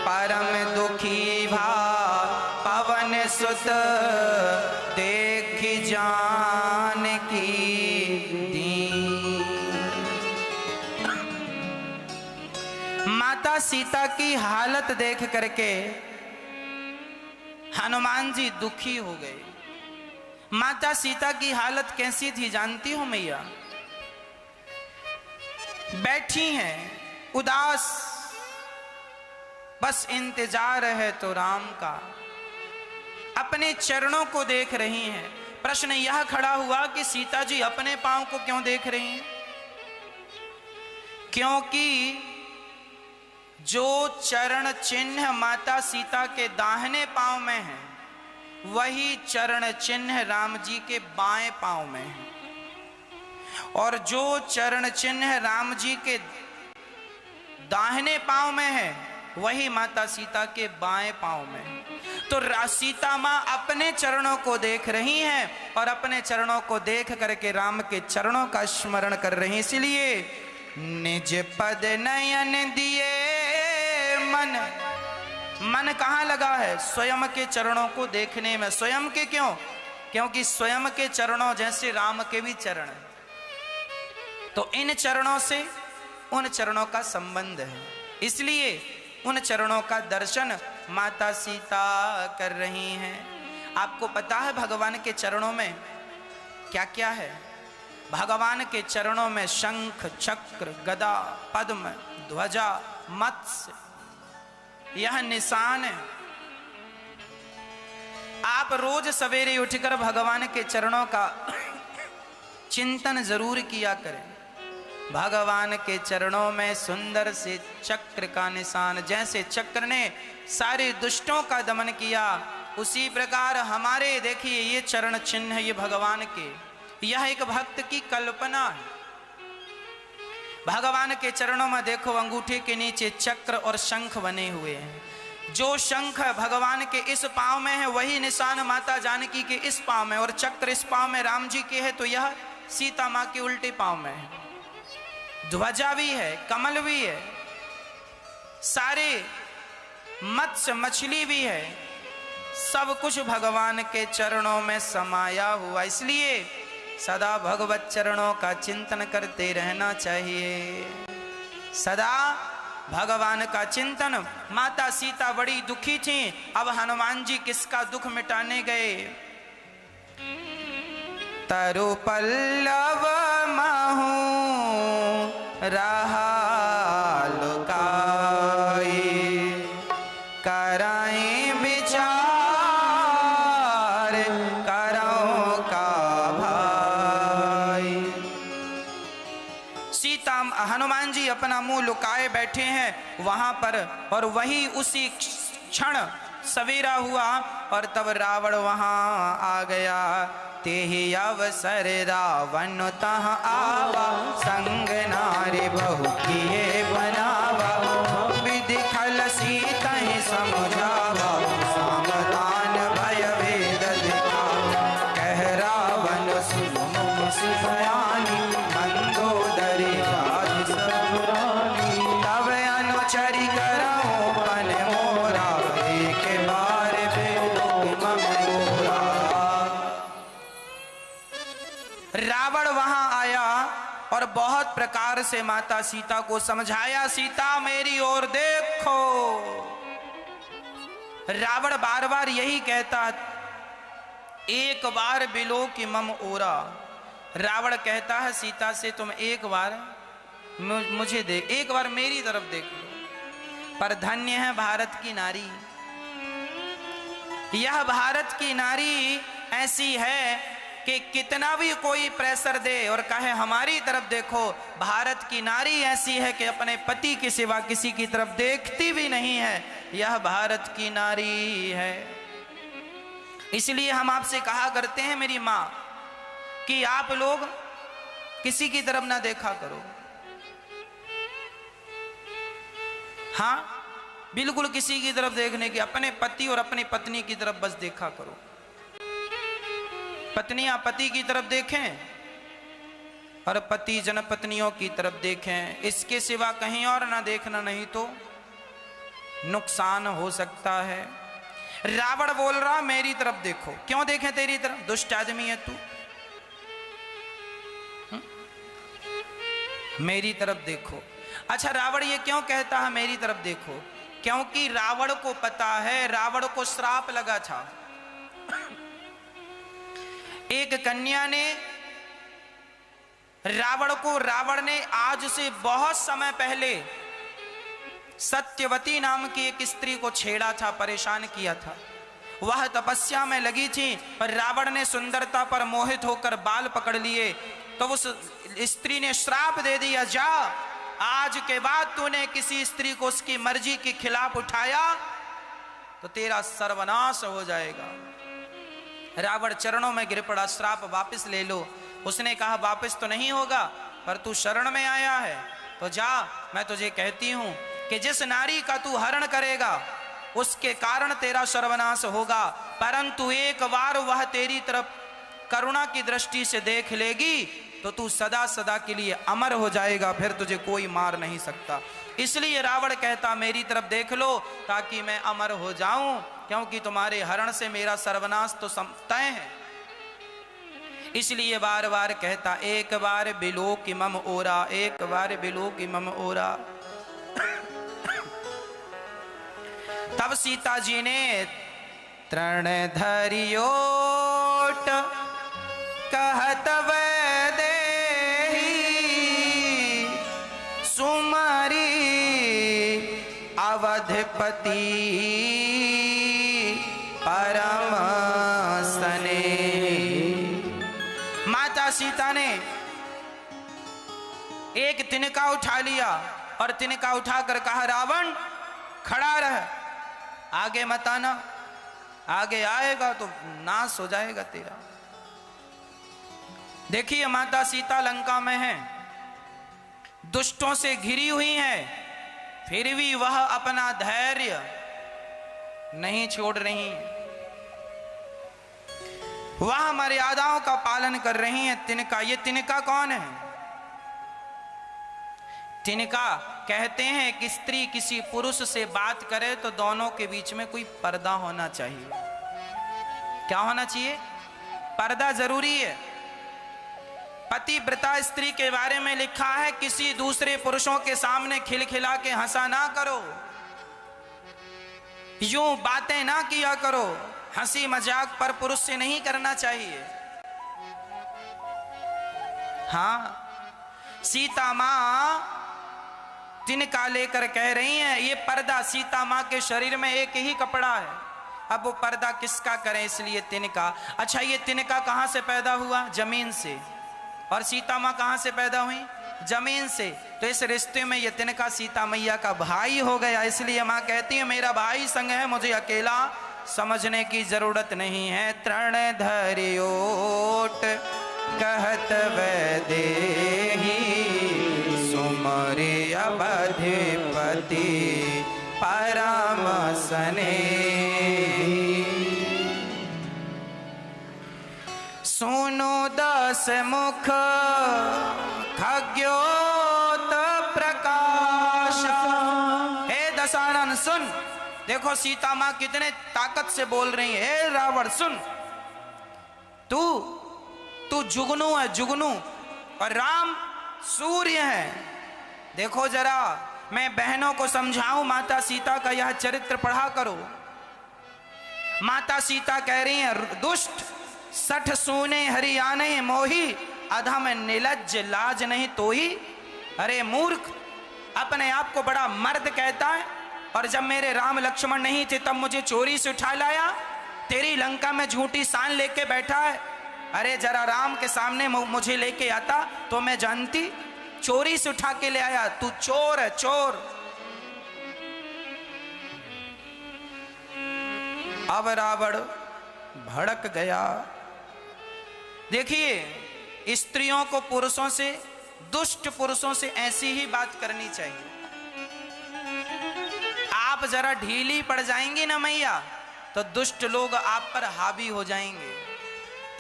परम दुखी भा पवन सुत देख जानकी दीन। माता सीता की हालत देख करके हनुमान जी दुखी हो गए। माता सीता की हालत कैसी थी जानती हो मैया? बैठी हैं उदास, बस इंतजार है तो राम का, अपने चरणों को देख रही हैं। प्रश्न यह खड़ा हुआ कि सीता जी अपने पांव को क्यों देख रही हैं? क्योंकि जो चरण चिन्ह माता सीता के दाहिने पांव में है, वही चरण चिन्ह राम जी के बाएं पांव में है, और जो चरण चिन्ह राम जी के दाहिने पांव में है, वही माता सीता के बाएं पांव में है। तो सीता मां अपने चरणों को देख रही हैं और अपने चरणों को देख करके राम के चरणों का स्मरण कर रही। इसलिए निज पद नयन दिए मन, मन कहाँ लगा है? स्वयं के चरणों को देखने में। स्वयं के क्यों? क्योंकि स्वयं के चरणों जैसे राम के भी चरण हैं, तो इन चरणों से उन चरणों का संबंध है, इसलिए उन चरणों का दर्शन माता सीता कर रही हैं। आपको पता है भगवान के चरणों में क्या क्या है? भगवान के चरणों में शंख, चक्र, गदा, पद्म, ध्वजा, मत्स्य, यह निशान है। आप रोज सवेरे उठकर भगवान के चरणों का चिंतन जरूर किया करें। भगवान के चरणों में सुंदर से चक्र का निशान, जैसे चक्र ने सारे दुष्टों का दमन किया, उसी प्रकार हमारे देखिए ये चरण चिन्ह, ये भगवान के, यह एक भक्त की कल्पना है। भगवान के चरणों में देखो अंगूठे के नीचे चक्र और शंख बने हुए हैं। जो शंख भगवान के इस पांव में है, वही निशान माता जानकी के इस पांव में, और चक्र इस पांव में राम जी के है, तो यह सीता मां के उल्टे पांव में है। ध्वजा भी है, कमल भी है, सारे मत्स्य मछली भी है, सब कुछ भगवान के चरणों में समाया हुआ। इसलिए सदा भगवत चरणों का चिंतन करते रहना चाहिए, सदा भगवान का चिंतन। माता सीता बड़ी दुखी थी। अब हनुमान जी किसका दुख मिटाने गए? तरु पल्लव महू रहा लुकाई, कराई विचार करो का भाई। सीता हनुमान जी अपना मुंह लुकाए बैठे हैं वहां पर, और वही उसी क्षण सवेरा हुआ और तब रावण वहां आ गया। तेहि अवसर रावण तह आवा, संग नारी बहु किए बनावा। विधि खल सीता ही समझावा, सावधान भय वेद दिखावा। कह रावण सुन भयानी, मंदोदरी राज सब रानी। तब अनुचरी करऊं पन मोरा, एक बार बेलोक मम मोरा। रावण वहां आया और बहुत प्रकार से माता सीता को समझाया, सीता मेरी ओर देखो। रावण बार बार यही कहता, एक बार बिलो की मम ओरा। रावण कहता है सीता से, तुम एक बार मुझे देख, एक बार मेरी तरफ देख लो। पर धन्य है भारत की नारी, यह भारत की नारी ऐसी है कि कितना भी कोई प्रेशर दे और कहे हमारी तरफ देखो, भारत की नारी ऐसी है कि अपने पति के सिवा किसी की तरफ देखती भी नहीं है। यह भारत की नारी है। इसलिए हम आपसे कहा करते हैं मेरी माँ कि आप लोग किसी की तरफ ना देखा करो। हाँ, बिल्कुल किसी की तरफ देखने की, अपने पति और अपनी पत्नी की तरफ बस देखा करो। पत्नियां पति की तरफ देखें और पति जन पत्नियों की तरफ देखें, इसके सिवा कहीं और ना देखना, नहीं तो नुकसान हो सकता है। रावण बोल रहा मेरी तरफ देखो। क्यों देखें तेरी तरफ, दुष्ट आदमी है तू, मेरी तरफ देखो। अच्छा रावण ये क्यों कहता है मेरी तरफ देखो? क्योंकि रावण को पता है, रावण को श्राप लगा था। एक कन्या ने रावण ने आज से बहुत समय पहले सत्यवती नाम की एक स्त्री को छेड़ा था, परेशान किया था। वह तपस्या में लगी थी, पर रावण ने सुंदरता पर मोहित होकर बाल पकड़ लिए, तो उस स्त्री ने श्राप दे दिया, जा आज के बाद तूने किसी स्त्री को उसकी मर्जी के खिलाफ उठाया तो तेरा सर्वनाश हो जाएगा। रावण चरणों में गिर पड़ा, श्राप वापस ले लो। उसने कहा वापस तो नहीं होगा, पर तू शरण में आया है तो जा, मैं तुझे कहती हूं कि जिस नारी का तू हरण करेगा उसके कारण तेरा सर्वनाश होगा, परंतु एक बार वह तेरी तरफ करुणा की दृष्टि से देख लेगी तो तू सदा सदा के लिए अमर हो जाएगा, फिर तुझे कोई मार नहीं सकता। इसलिए रावण कहता मेरी तरफ देख लो ताकि मैं अमर हो जाऊं, क्योंकि तुम्हारे हरण से मेरा सर्वनाश तो तय है। इसलिए बार बार कहता एक बार बिलो कि मम ओरा, एक बार बिलो कि मम ओरा। तब सीता जी ने तृण धरियोट कहत वैदेही सुमरी अवधपति परम सने। माता सीता ने एक तिनका उठा लिया और तिनका उठाकर कहा रावण खड़ा रह, आगे मत आना, आगे आएगा तो नाश हो जाएगा तेरा। देखिए माता सीता लंका में है, दुष्टों से घिरी हुई है, फिर भी वह अपना धैर्य नहीं छोड़ रही है, वह मर्यादाओं का पालन कर रही है। तिनका, ये तिनका कौन है? तिनका कहते हैं कि स्त्री किसी पुरुष से बात करे तो दोनों के बीच में कोई पर्दा होना चाहिए। क्या होना चाहिए? पर्दा जरूरी है। पतिव्रता स्त्री के बारे में लिखा है किसी दूसरे पुरुषों के सामने खिलखिला के हंसा ना करो, यूं बातें ना किया करो, हंसी मजाक पर पुरुष से नहीं करना चाहिए। हाँ, सीता मां तिनका लेकर कह रही हैं ये पर्दा, सीता मां के शरीर में एक ही कपड़ा है, अब वो पर्दा किसका करें, इसलिए तिनका। अच्छा ये तिनका कहां से पैदा हुआ? जमीन से। और सीता मां कहां से पैदा हुई? जमीन से। तो इस रिश्ते में ये तिनका सीता मैया का भाई हो गया। इसलिए मां कहती है मेरा भाई संग है, मुझे अकेला समझने की जरूरत नहीं है। तृण धरियोट कहत वैदेही सुमरि अवधपति परम सनेही। सुनो दस मुख खग्योत प्रकाश। हे दशानन सुन, देखो सीता मां कितने ताकत से बोल रही है। हे रावण सुन, तू जुगनू है, जुगनू, और राम सूर्य है। देखो जरा मैं बहनों को समझाऊं, माता सीता का यह चरित्र पढ़ा करो। माता सीता कह रही है दुष्ट सठ सूने हरियाणे मोही, अधम निलज्ज लाज नहीं तोही। अरे मूर्ख, अपने आप को बड़ा मर्द कहता है, और जब मेरे राम लक्ष्मण नहीं थे तब मुझे चोरी से उठा लाया, तेरी लंका में झूठी सान लेके बैठा है। अरे जरा राम के सामने मुझे लेके आता तो मैं जानती, चोरी से उठा के ले आया, तू चोर है, चोर। अब रावण भड़क गया। देखिए स्त्रियों को पुरुषों से, दुष्ट पुरुषों से ऐसी ही बात करनी चाहिए। आप जरा ढीली पड़ जाएंगी ना मैया, तो दुष्ट लोग आप पर हावी हो जाएंगे।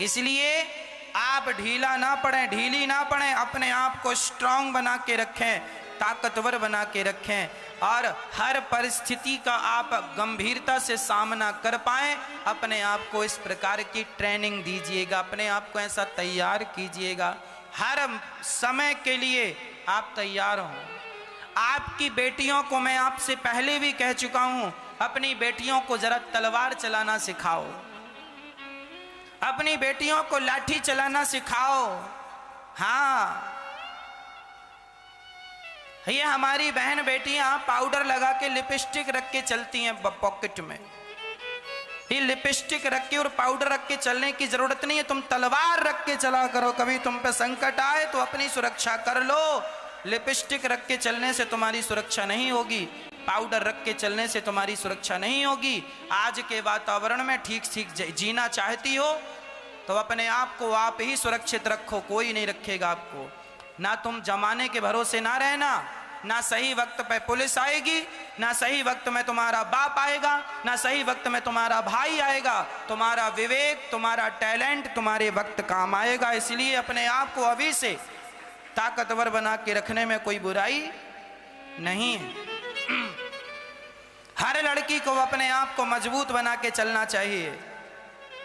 इसलिए आप ढीला ना पड़े, ढीली ना पड़े, अपने आप को स्ट्रांग बना के रखें, ताकतवर बना के रखें। और हर परिस्थिति का आप गंभीरता से सामना कर पाएं, अपने आप को इस प्रकार की ट्रेनिंग दीजिएगा, अपने आप को ऐसा तैयार कीजिएगा, हर समय के लिए आप तैयार हों। आपकी बेटियों को मैं आपसे पहले भी कह चुका हूं, अपनी बेटियों को जरा तलवार चलाना सिखाओ, अपनी बेटियों को लाठी चलाना सिखाओ। हाँ, ये हमारी बहन बेटियां पाउडर लगा के लिपस्टिक रख के चलती हैं पॉकेट में। ये लिपस्टिक रख के और पाउडर रख के चलने की जरूरत नहीं है, तुम तलवार रख के चला करो। कभी तुम पे संकट आए तो अपनी सुरक्षा कर लो। लिपस्टिक रख के चलने से तुम्हारी सुरक्षा नहीं होगी, पाउडर रख के चलने से तुम्हारी सुरक्षा नहीं होगी। आज के वातावरण में ठीक ठीक जीना चाहती हो तो अपने आप को आप ही सुरक्षित रखो, कोई नहीं रखेगा आपको। ना तुम जमाने के भरोसे ना रहना, ना सही वक्त पे पुलिस आएगी, ना सही वक्त में तुम्हारा बाप आएगा, ना सही वक्त में तुम्हारा भाई आएगा। तुम्हारा विवेक, तुम्हारा टैलेंट तुम्हारे वक्त काम आएगा। इसलिए अपने आप को अभी से ताकतवर बना के रखने में कोई बुराई नहीं है। हर लड़की को अपने आप को मजबूत बना के चलना चाहिए।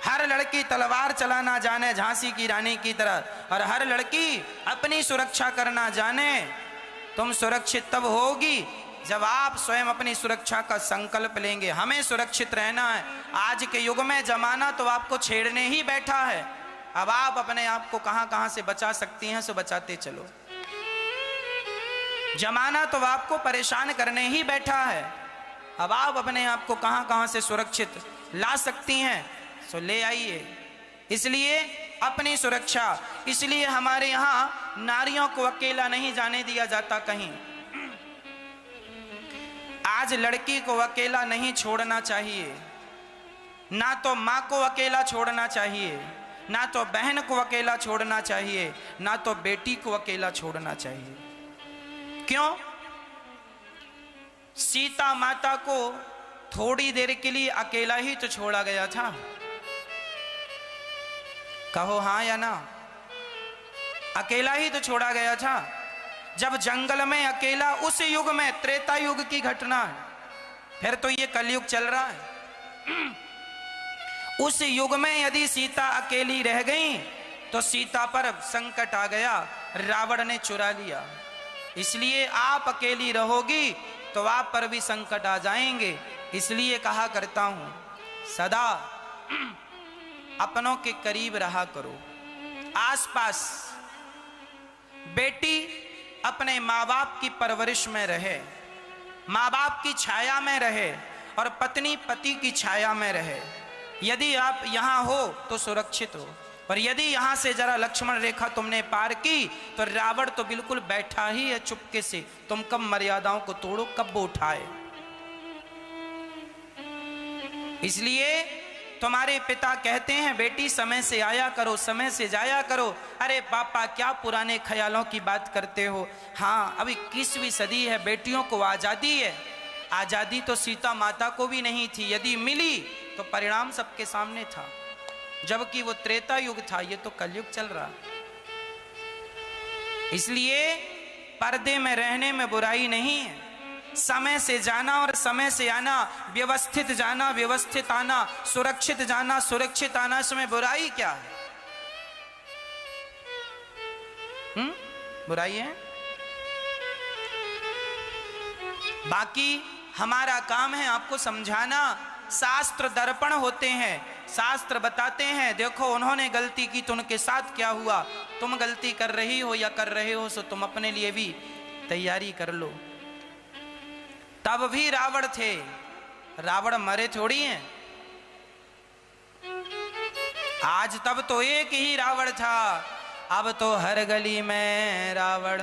हर लड़की तलवार चलाना जाने झांसी की रानी की तरह, और हर लड़की अपनी सुरक्षा करना जाने। तुम सुरक्षित तब होगी जब आप स्वयं अपनी सुरक्षा का संकल्प लेंगे। हमें सुरक्षित रहना है। आज के युग में जमाना तो आपको छेड़ने ही बैठा है। अब आप अपने आप को कहां कहां से बचा सकती हैं सो बचाते चलो। जमाना तो आपको परेशान करने ही बैठा है। अब आप अपने आप को कहां कहां से सुरक्षित ला सकती हैं सो ले आइए। इसलिए अपनी सुरक्षा, इसलिए हमारे यहां नारियों को अकेला नहीं जाने दिया जाता कहीं। आज लड़की को अकेला नहीं छोड़ना चाहिए। ना तो मां को अकेला छोड़ना चाहिए, ना तो बहन को अकेला छोड़ना चाहिए, ना तो बेटी को अकेला छोड़ना चाहिए। क्यों? सीता माता को थोड़ी देर के लिए अकेला ही तो छोड़ा गया था। कहो हाँ या ना? अकेला ही तो छोड़ा गया था। जब जंगल में अकेला, उस युग में, त्रेता युग की घटना है, फिर तो ये कलयुग चल रहा है। उस युग में यदि सीता अकेली रह गई तो सीता पर संकट आ गया, रावण ने चुरा लिया। इसलिए आप अकेली रहोगी तो आप पर भी संकट आ जाएंगे। इसलिए कहा करता हूं, सदा अपनों के करीब रहा करो, आसपास। बेटी अपने माँ बाप की परवरिश में रहे, माँ बाप की छाया में रहे, और पत्नी पति की छाया में रहे। यदि आप यहां हो तो सुरक्षित हो, और यदि यहां से जरा लक्ष्मण रेखा तुमने पार की तो रावण तो बिल्कुल बैठा ही है चुपके से। तुम कब मर्यादाओं को तोड़ो, कब वो उठाए। इसलिए तुम्हारे पिता कहते हैं, बेटी समय से आया करो, समय से जाया करो। अरे पापा क्या पुराने ख्यालों की बात करते हो। हाँ, अभी 21वीं सदी है, बेटियों को आजादी है। आजादी तो सीता माता को भी नहीं थी। यदि मिली तो परिणाम सबके सामने था, जबकि वो त्रेता युग था, ये तो कलयुग चल रहा। इसलिए पर्दे में रहने में बुराई नहीं है। समय से जाना और समय से आना, व्यवस्थित जाना, व्यवस्थित आना, सुरक्षित जाना, सुरक्षित आना, इसमें बुराई क्या है? बुराई है? बाकी हमारा काम है आपको समझाना। शास्त्र दर्पण होते हैं, शास्त्र बताते हैं, देखो उन्होंने गलती की तो उनके साथ क्या हुआ। तुम गलती कर रही हो या कर रहे हो सो तुम अपने लिए भी तैयारी कर लो। तब भी रावण थे, रावण मरे थोड़ी हैं। आज तब तो एक ही रावण था, अब तो हर गली में रावण।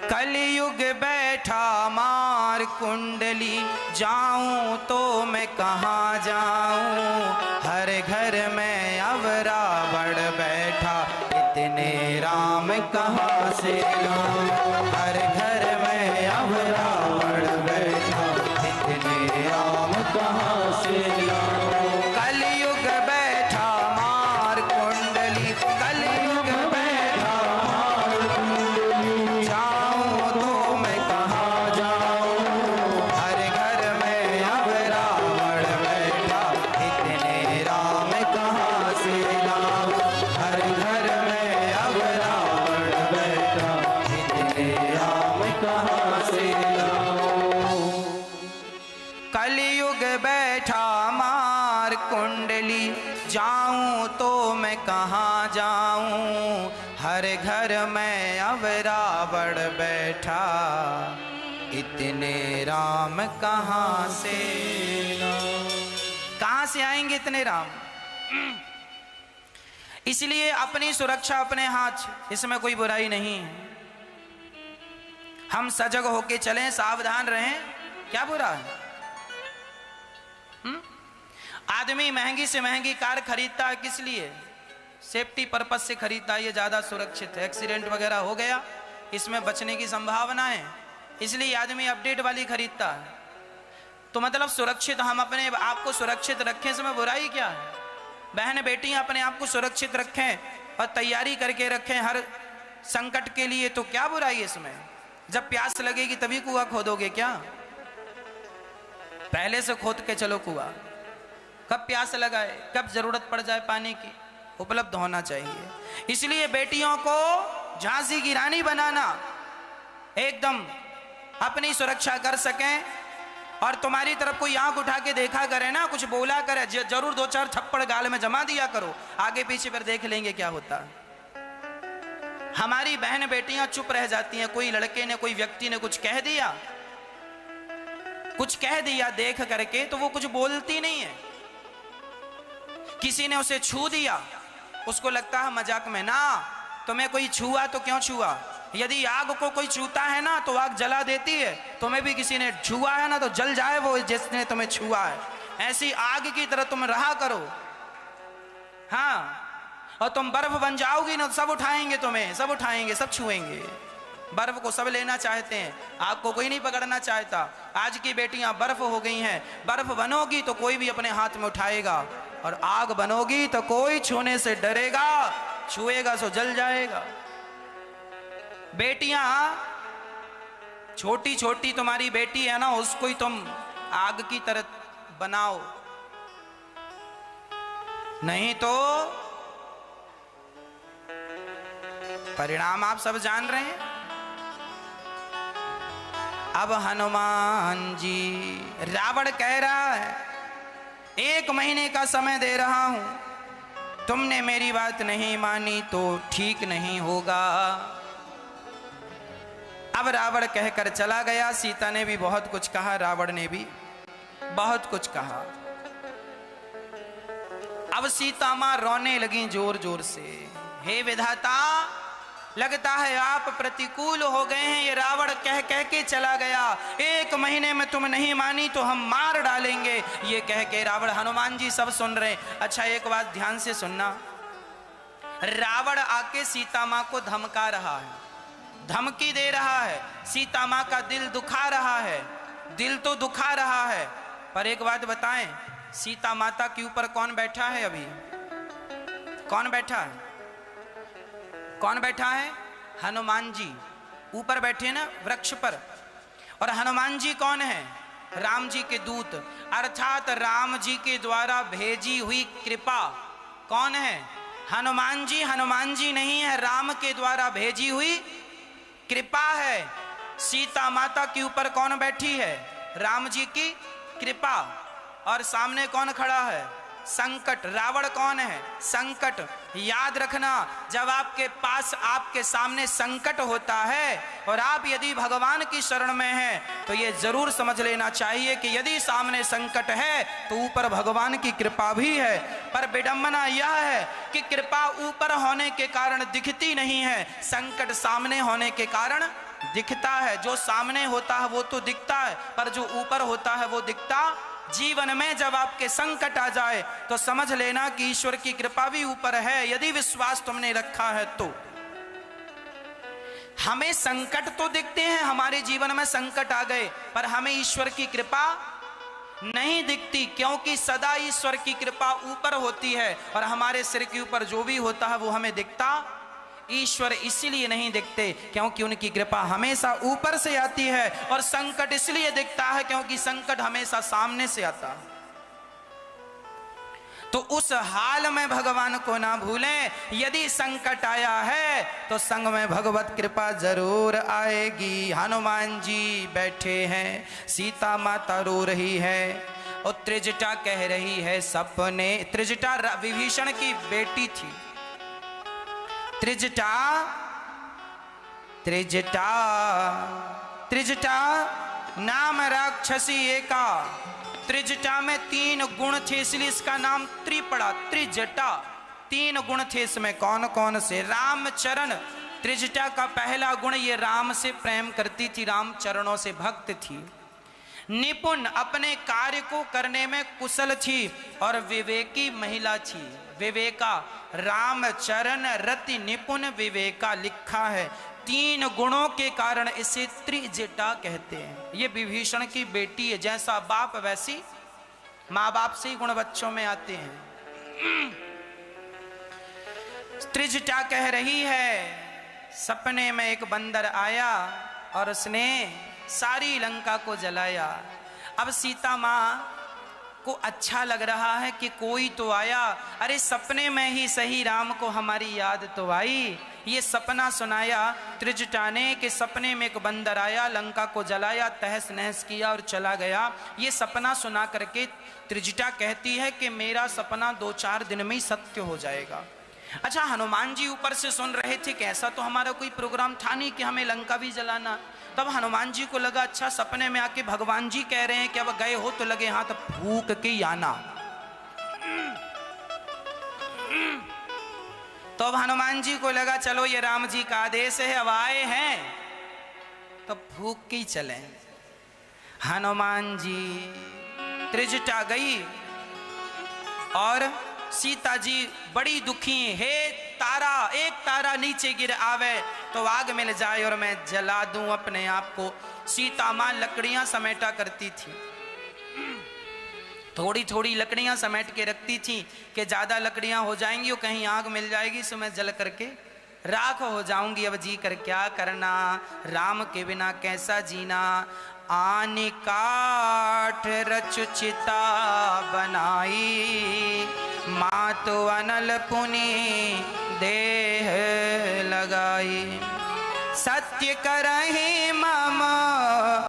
कलयुग बैठा मार कुंडली, जाऊं तो मैं कहाँ जाऊं। हर घर में अब रावण बैठा, इतने राम कहाँ से लाऊं। हर घर में अब रावण बैठा, इतने राम कहाँ से लाऊं। कलयुग बैठा मार कुंडली, कलयुग बैठा मार कुंडली, जाऊं तो मैं कहाँ जाऊं तो मैं कहाँ जाऊं, हर घर में अब रावण बैठा, इतने राम कहाँ से लाऊं। कहाँ से आएंगे इतने राम? इसलिए अपनी सुरक्षा अपने हाथ, इसमें कोई बुराई नहीं है। हम सजग होके चलें, सावधान रहें, क्या बुरा है? आदमी महंगी से महंगी कार खरीदता है, किस लिए? सेफ्टी पर्पस से खरीदता है, ये ज्यादा सुरक्षित है, एक्सीडेंट वगैरह हो गया इसमें बचने की संभावना है, इसलिए आदमी अपडेट वाली खरीदता है। तो मतलब सुरक्षित, हम अपने आप को सुरक्षित रखें, इसमें बुराई क्या है? बहन बेटियां अपने आप को सुरक्षित रखें और तैयारी करके रखें हर संकट के लिए, तो क्या बुराई है इसमें? जब प्यास लगेगी तभी कुआं खोदोगे क्या? पहले से खोद के चलो कुआं। कब प्यास लगाए, कब जरूरत पड़ जाए पानी की, उपलब्ध होना चाहिए। इसलिए बेटियों को झांसी की रानी बनाना, एकदम अपनी सुरक्षा कर सकें। और तुम्हारी तरफ कोई आंख उठा के देखा करे ना, कुछ बोला करे, जरूर दो चार थप्पड़ गाल में जमा दिया करो, आगे पीछे फिर देख लेंगे क्या होता है। हमारी बहन बेटियां चुप रह जाती हैं, कोई लड़के ने, कोई व्यक्ति ने कुछ कह दिया, देख करके, तो वो कुछ बोलती नहीं है। किसी ने उसे छू दिया, उसको लगता है मजाक में, ना तुम्हें कोई छुआ तो क्यों छुआ? यदि आग को कोई छूता है ना तो आग जला देती है, तुम्हें भी किसी ने छुआ है ना तो जल जाए वो जिसने तुम्हें छुआ है। ऐसी आग की तरह तुम रहा करो। हाँ, और तुम बर्फ बन जाओगी ना तो सब उठाएंगे तुम्हें, सब उठाएंगे, सब छुएंगे। बर्फ को सब लेना चाहते हैं, आग को कोई नहीं पकड़ना चाहता। आज की बेटियां बर्फ हो गई हैं, बर्फ बनोगी तो कोई भी अपने हाथ में उठाएगा, और आग बनोगी तो कोई छूने से डरेगा, छुएगा सो जल जाएगा। बेटियां, छोटी छोटी तुम्हारी बेटी है ना, उसको ही तुम आग की तरह बनाओ, नहीं तो परिणाम आप सब जान रहे हैं। अब हनुमान जी, रावण कह रहा है 1 महीने का समय दे रहा हूं, तुमने मेरी बात नहीं मानी तो ठीक नहीं होगा। अब रावण कहकर चला गया। सीता ने भी बहुत कुछ कहा, रावण ने भी बहुत कुछ कहा। अब सीता मां रोने लगी जोर जोर से, हे विधाता, लगता है आप प्रतिकूल हो गए हैं। ये रावण कह कह के चला गया, 1 महीने में तुम नहीं मानी तो हम मार डालेंगे, ये कह के रावण। हनुमान जी सब सुन रहे। अच्छा, एक बात ध्यान से सुनना, रावण आके सीता मां को धमका रहा है, धमकी दे रहा है, सीता मां का दिल दुखा रहा है, दिल तो दुखा रहा है। पर एक बात बताएं, सीता माता के ऊपर कौन बैठा है? अभी कौन बैठा है? कौन बैठा है? हनुमान जी ऊपर बैठे ना वृक्ष पर। और हनुमान जी कौन है? राम जी के दूत, अर्थात राम जी के द्वारा भेजी हुई कृपा। कौन है? हनुमान जी। हनुमान जी नहीं है, राम के द्वारा भेजी हुई कृपा है। सीता माता के ऊपर कौन बैठी है? राम जी की कृपा। और सामने कौन खड़ा है? संकट। रावण कौन है? संकट। याद रखना, जब आपके पास, आपके सामने संकट होता है और आप यदि भगवान की शरण में हैं, तो ये जरूर समझ लेना चाहिए कि यदि सामने संकट है तो ऊपर भगवान की कृपा भी है। पर विडंबना यह है कि कृपा ऊपर होने के कारण दिखती नहीं है, संकट सामने होने के कारण दिखता है। जो सामने होता है वो तो दिखता है, पर जो ऊपर होता है वो दिखता। जीवन में जब आपके संकट आ जाए तो समझ लेना कि ईश्वर की कृपा भी ऊपर है, यदि विश्वास तुमने रखा है तो। हमें संकट तो दिखते हैं, हमारे जीवन में संकट आ गए, पर हमें ईश्वर की कृपा नहीं दिखती, क्योंकि सदा ईश्वर की कृपा ऊपर होती है और हमारे सिर के ऊपर जो भी होता है वो हमें दिखता। ईश्वर इसीलिए नहीं दिखते क्योंकि उनकी कृपा हमेशा ऊपर से आती है, और संकट इसलिए दिखता है क्योंकि संकट हमेशा सामने से आता है। तो उस हाल में भगवान को ना भूलें। यदि संकट आया है तो संग में भगवत कृपा जरूर आएगी। हनुमान जी बैठे हैं, सीता माता रो रही है और त्रिजटा कह रही है सपने, त्रिजटा विभीषण की बेटी थी। त्रिजटा त्रिजटा त्रिजटा नाम राक्षसी एका। त्रिजटा में 3 गुण थे, इसलिए इसका नाम त्रि पड़ा, त्रिजटा। 3 गुण थे इसमें, कौन कौन से? रामचरण। त्रिजटा का पहला गुण, ये राम से प्रेम करती थी, राम चरणों से भक्त थी। निपुण, अपने कार्य को करने में कुशल थी और विवेकी महिला थी। विवेका, रामचरण रति निपुण विवेका लिखा है। 3 गुणों के कारण इसे त्रिजटा कहते हैं। ये विभीषण की बेटी है, जैसा बाप वैसी माँ बाप से ही गुण बच्चों में आते हैं। त्रिजटा कह रही है, सपने में एक बंदर आया और उसने सारी लंका को जलाया। अब सीता माँ को अच्छा लग रहा है कि कोई तो आया, अरे सपने में ही सही राम को हमारी याद तो आई। ये सपना सुनाया त्रिजटा ने कि सपने में एक बंदर आया, लंका को जलाया, तहस नहस किया और चला गया। ये सपना सुना करके त्रिजटा कहती है कि मेरा सपना 2-4 दिन में ही सत्य हो जाएगा। अच्छा, हनुमान जी ऊपर से सुन रहे थे कि ऐसा तो हमारा कोई प्रोग्राम था नहीं कि हमें लंका भी जलाना। तब हनुमान जी को लगा अच्छा सपने में आके भगवान जी कह रहे हैं कि अब गए हो तो लगे हाथ फूंक के आना। तो अब हनुमान जी को लगा चलो ये राम जी का आदेश है, अब आए हैं तो फूंक के ही चले। हनुमान जी, त्रिजटा गई और सीता जी बड़ी दुखी, हे तारा, एक तारा नीचे गिर आवे तो आग मिल जाए और मैं जला दूं अपने आप को। सीता मां लकड़ियां समेटा करती थी, थोड़ी थोड़ी लकड़ियां समेट के रखती थी कि ज्यादा लकड़ियां हो जाएंगी और कहीं आग मिल जाएगी सो मैं जल करके राख हो जाऊंगी। अब जी कर क्या करना, राम के बिना कैसा जीना। आनि काठ रच चिता बनाई, मातु अनल पुनि देह लगाई। सत्य करहि मम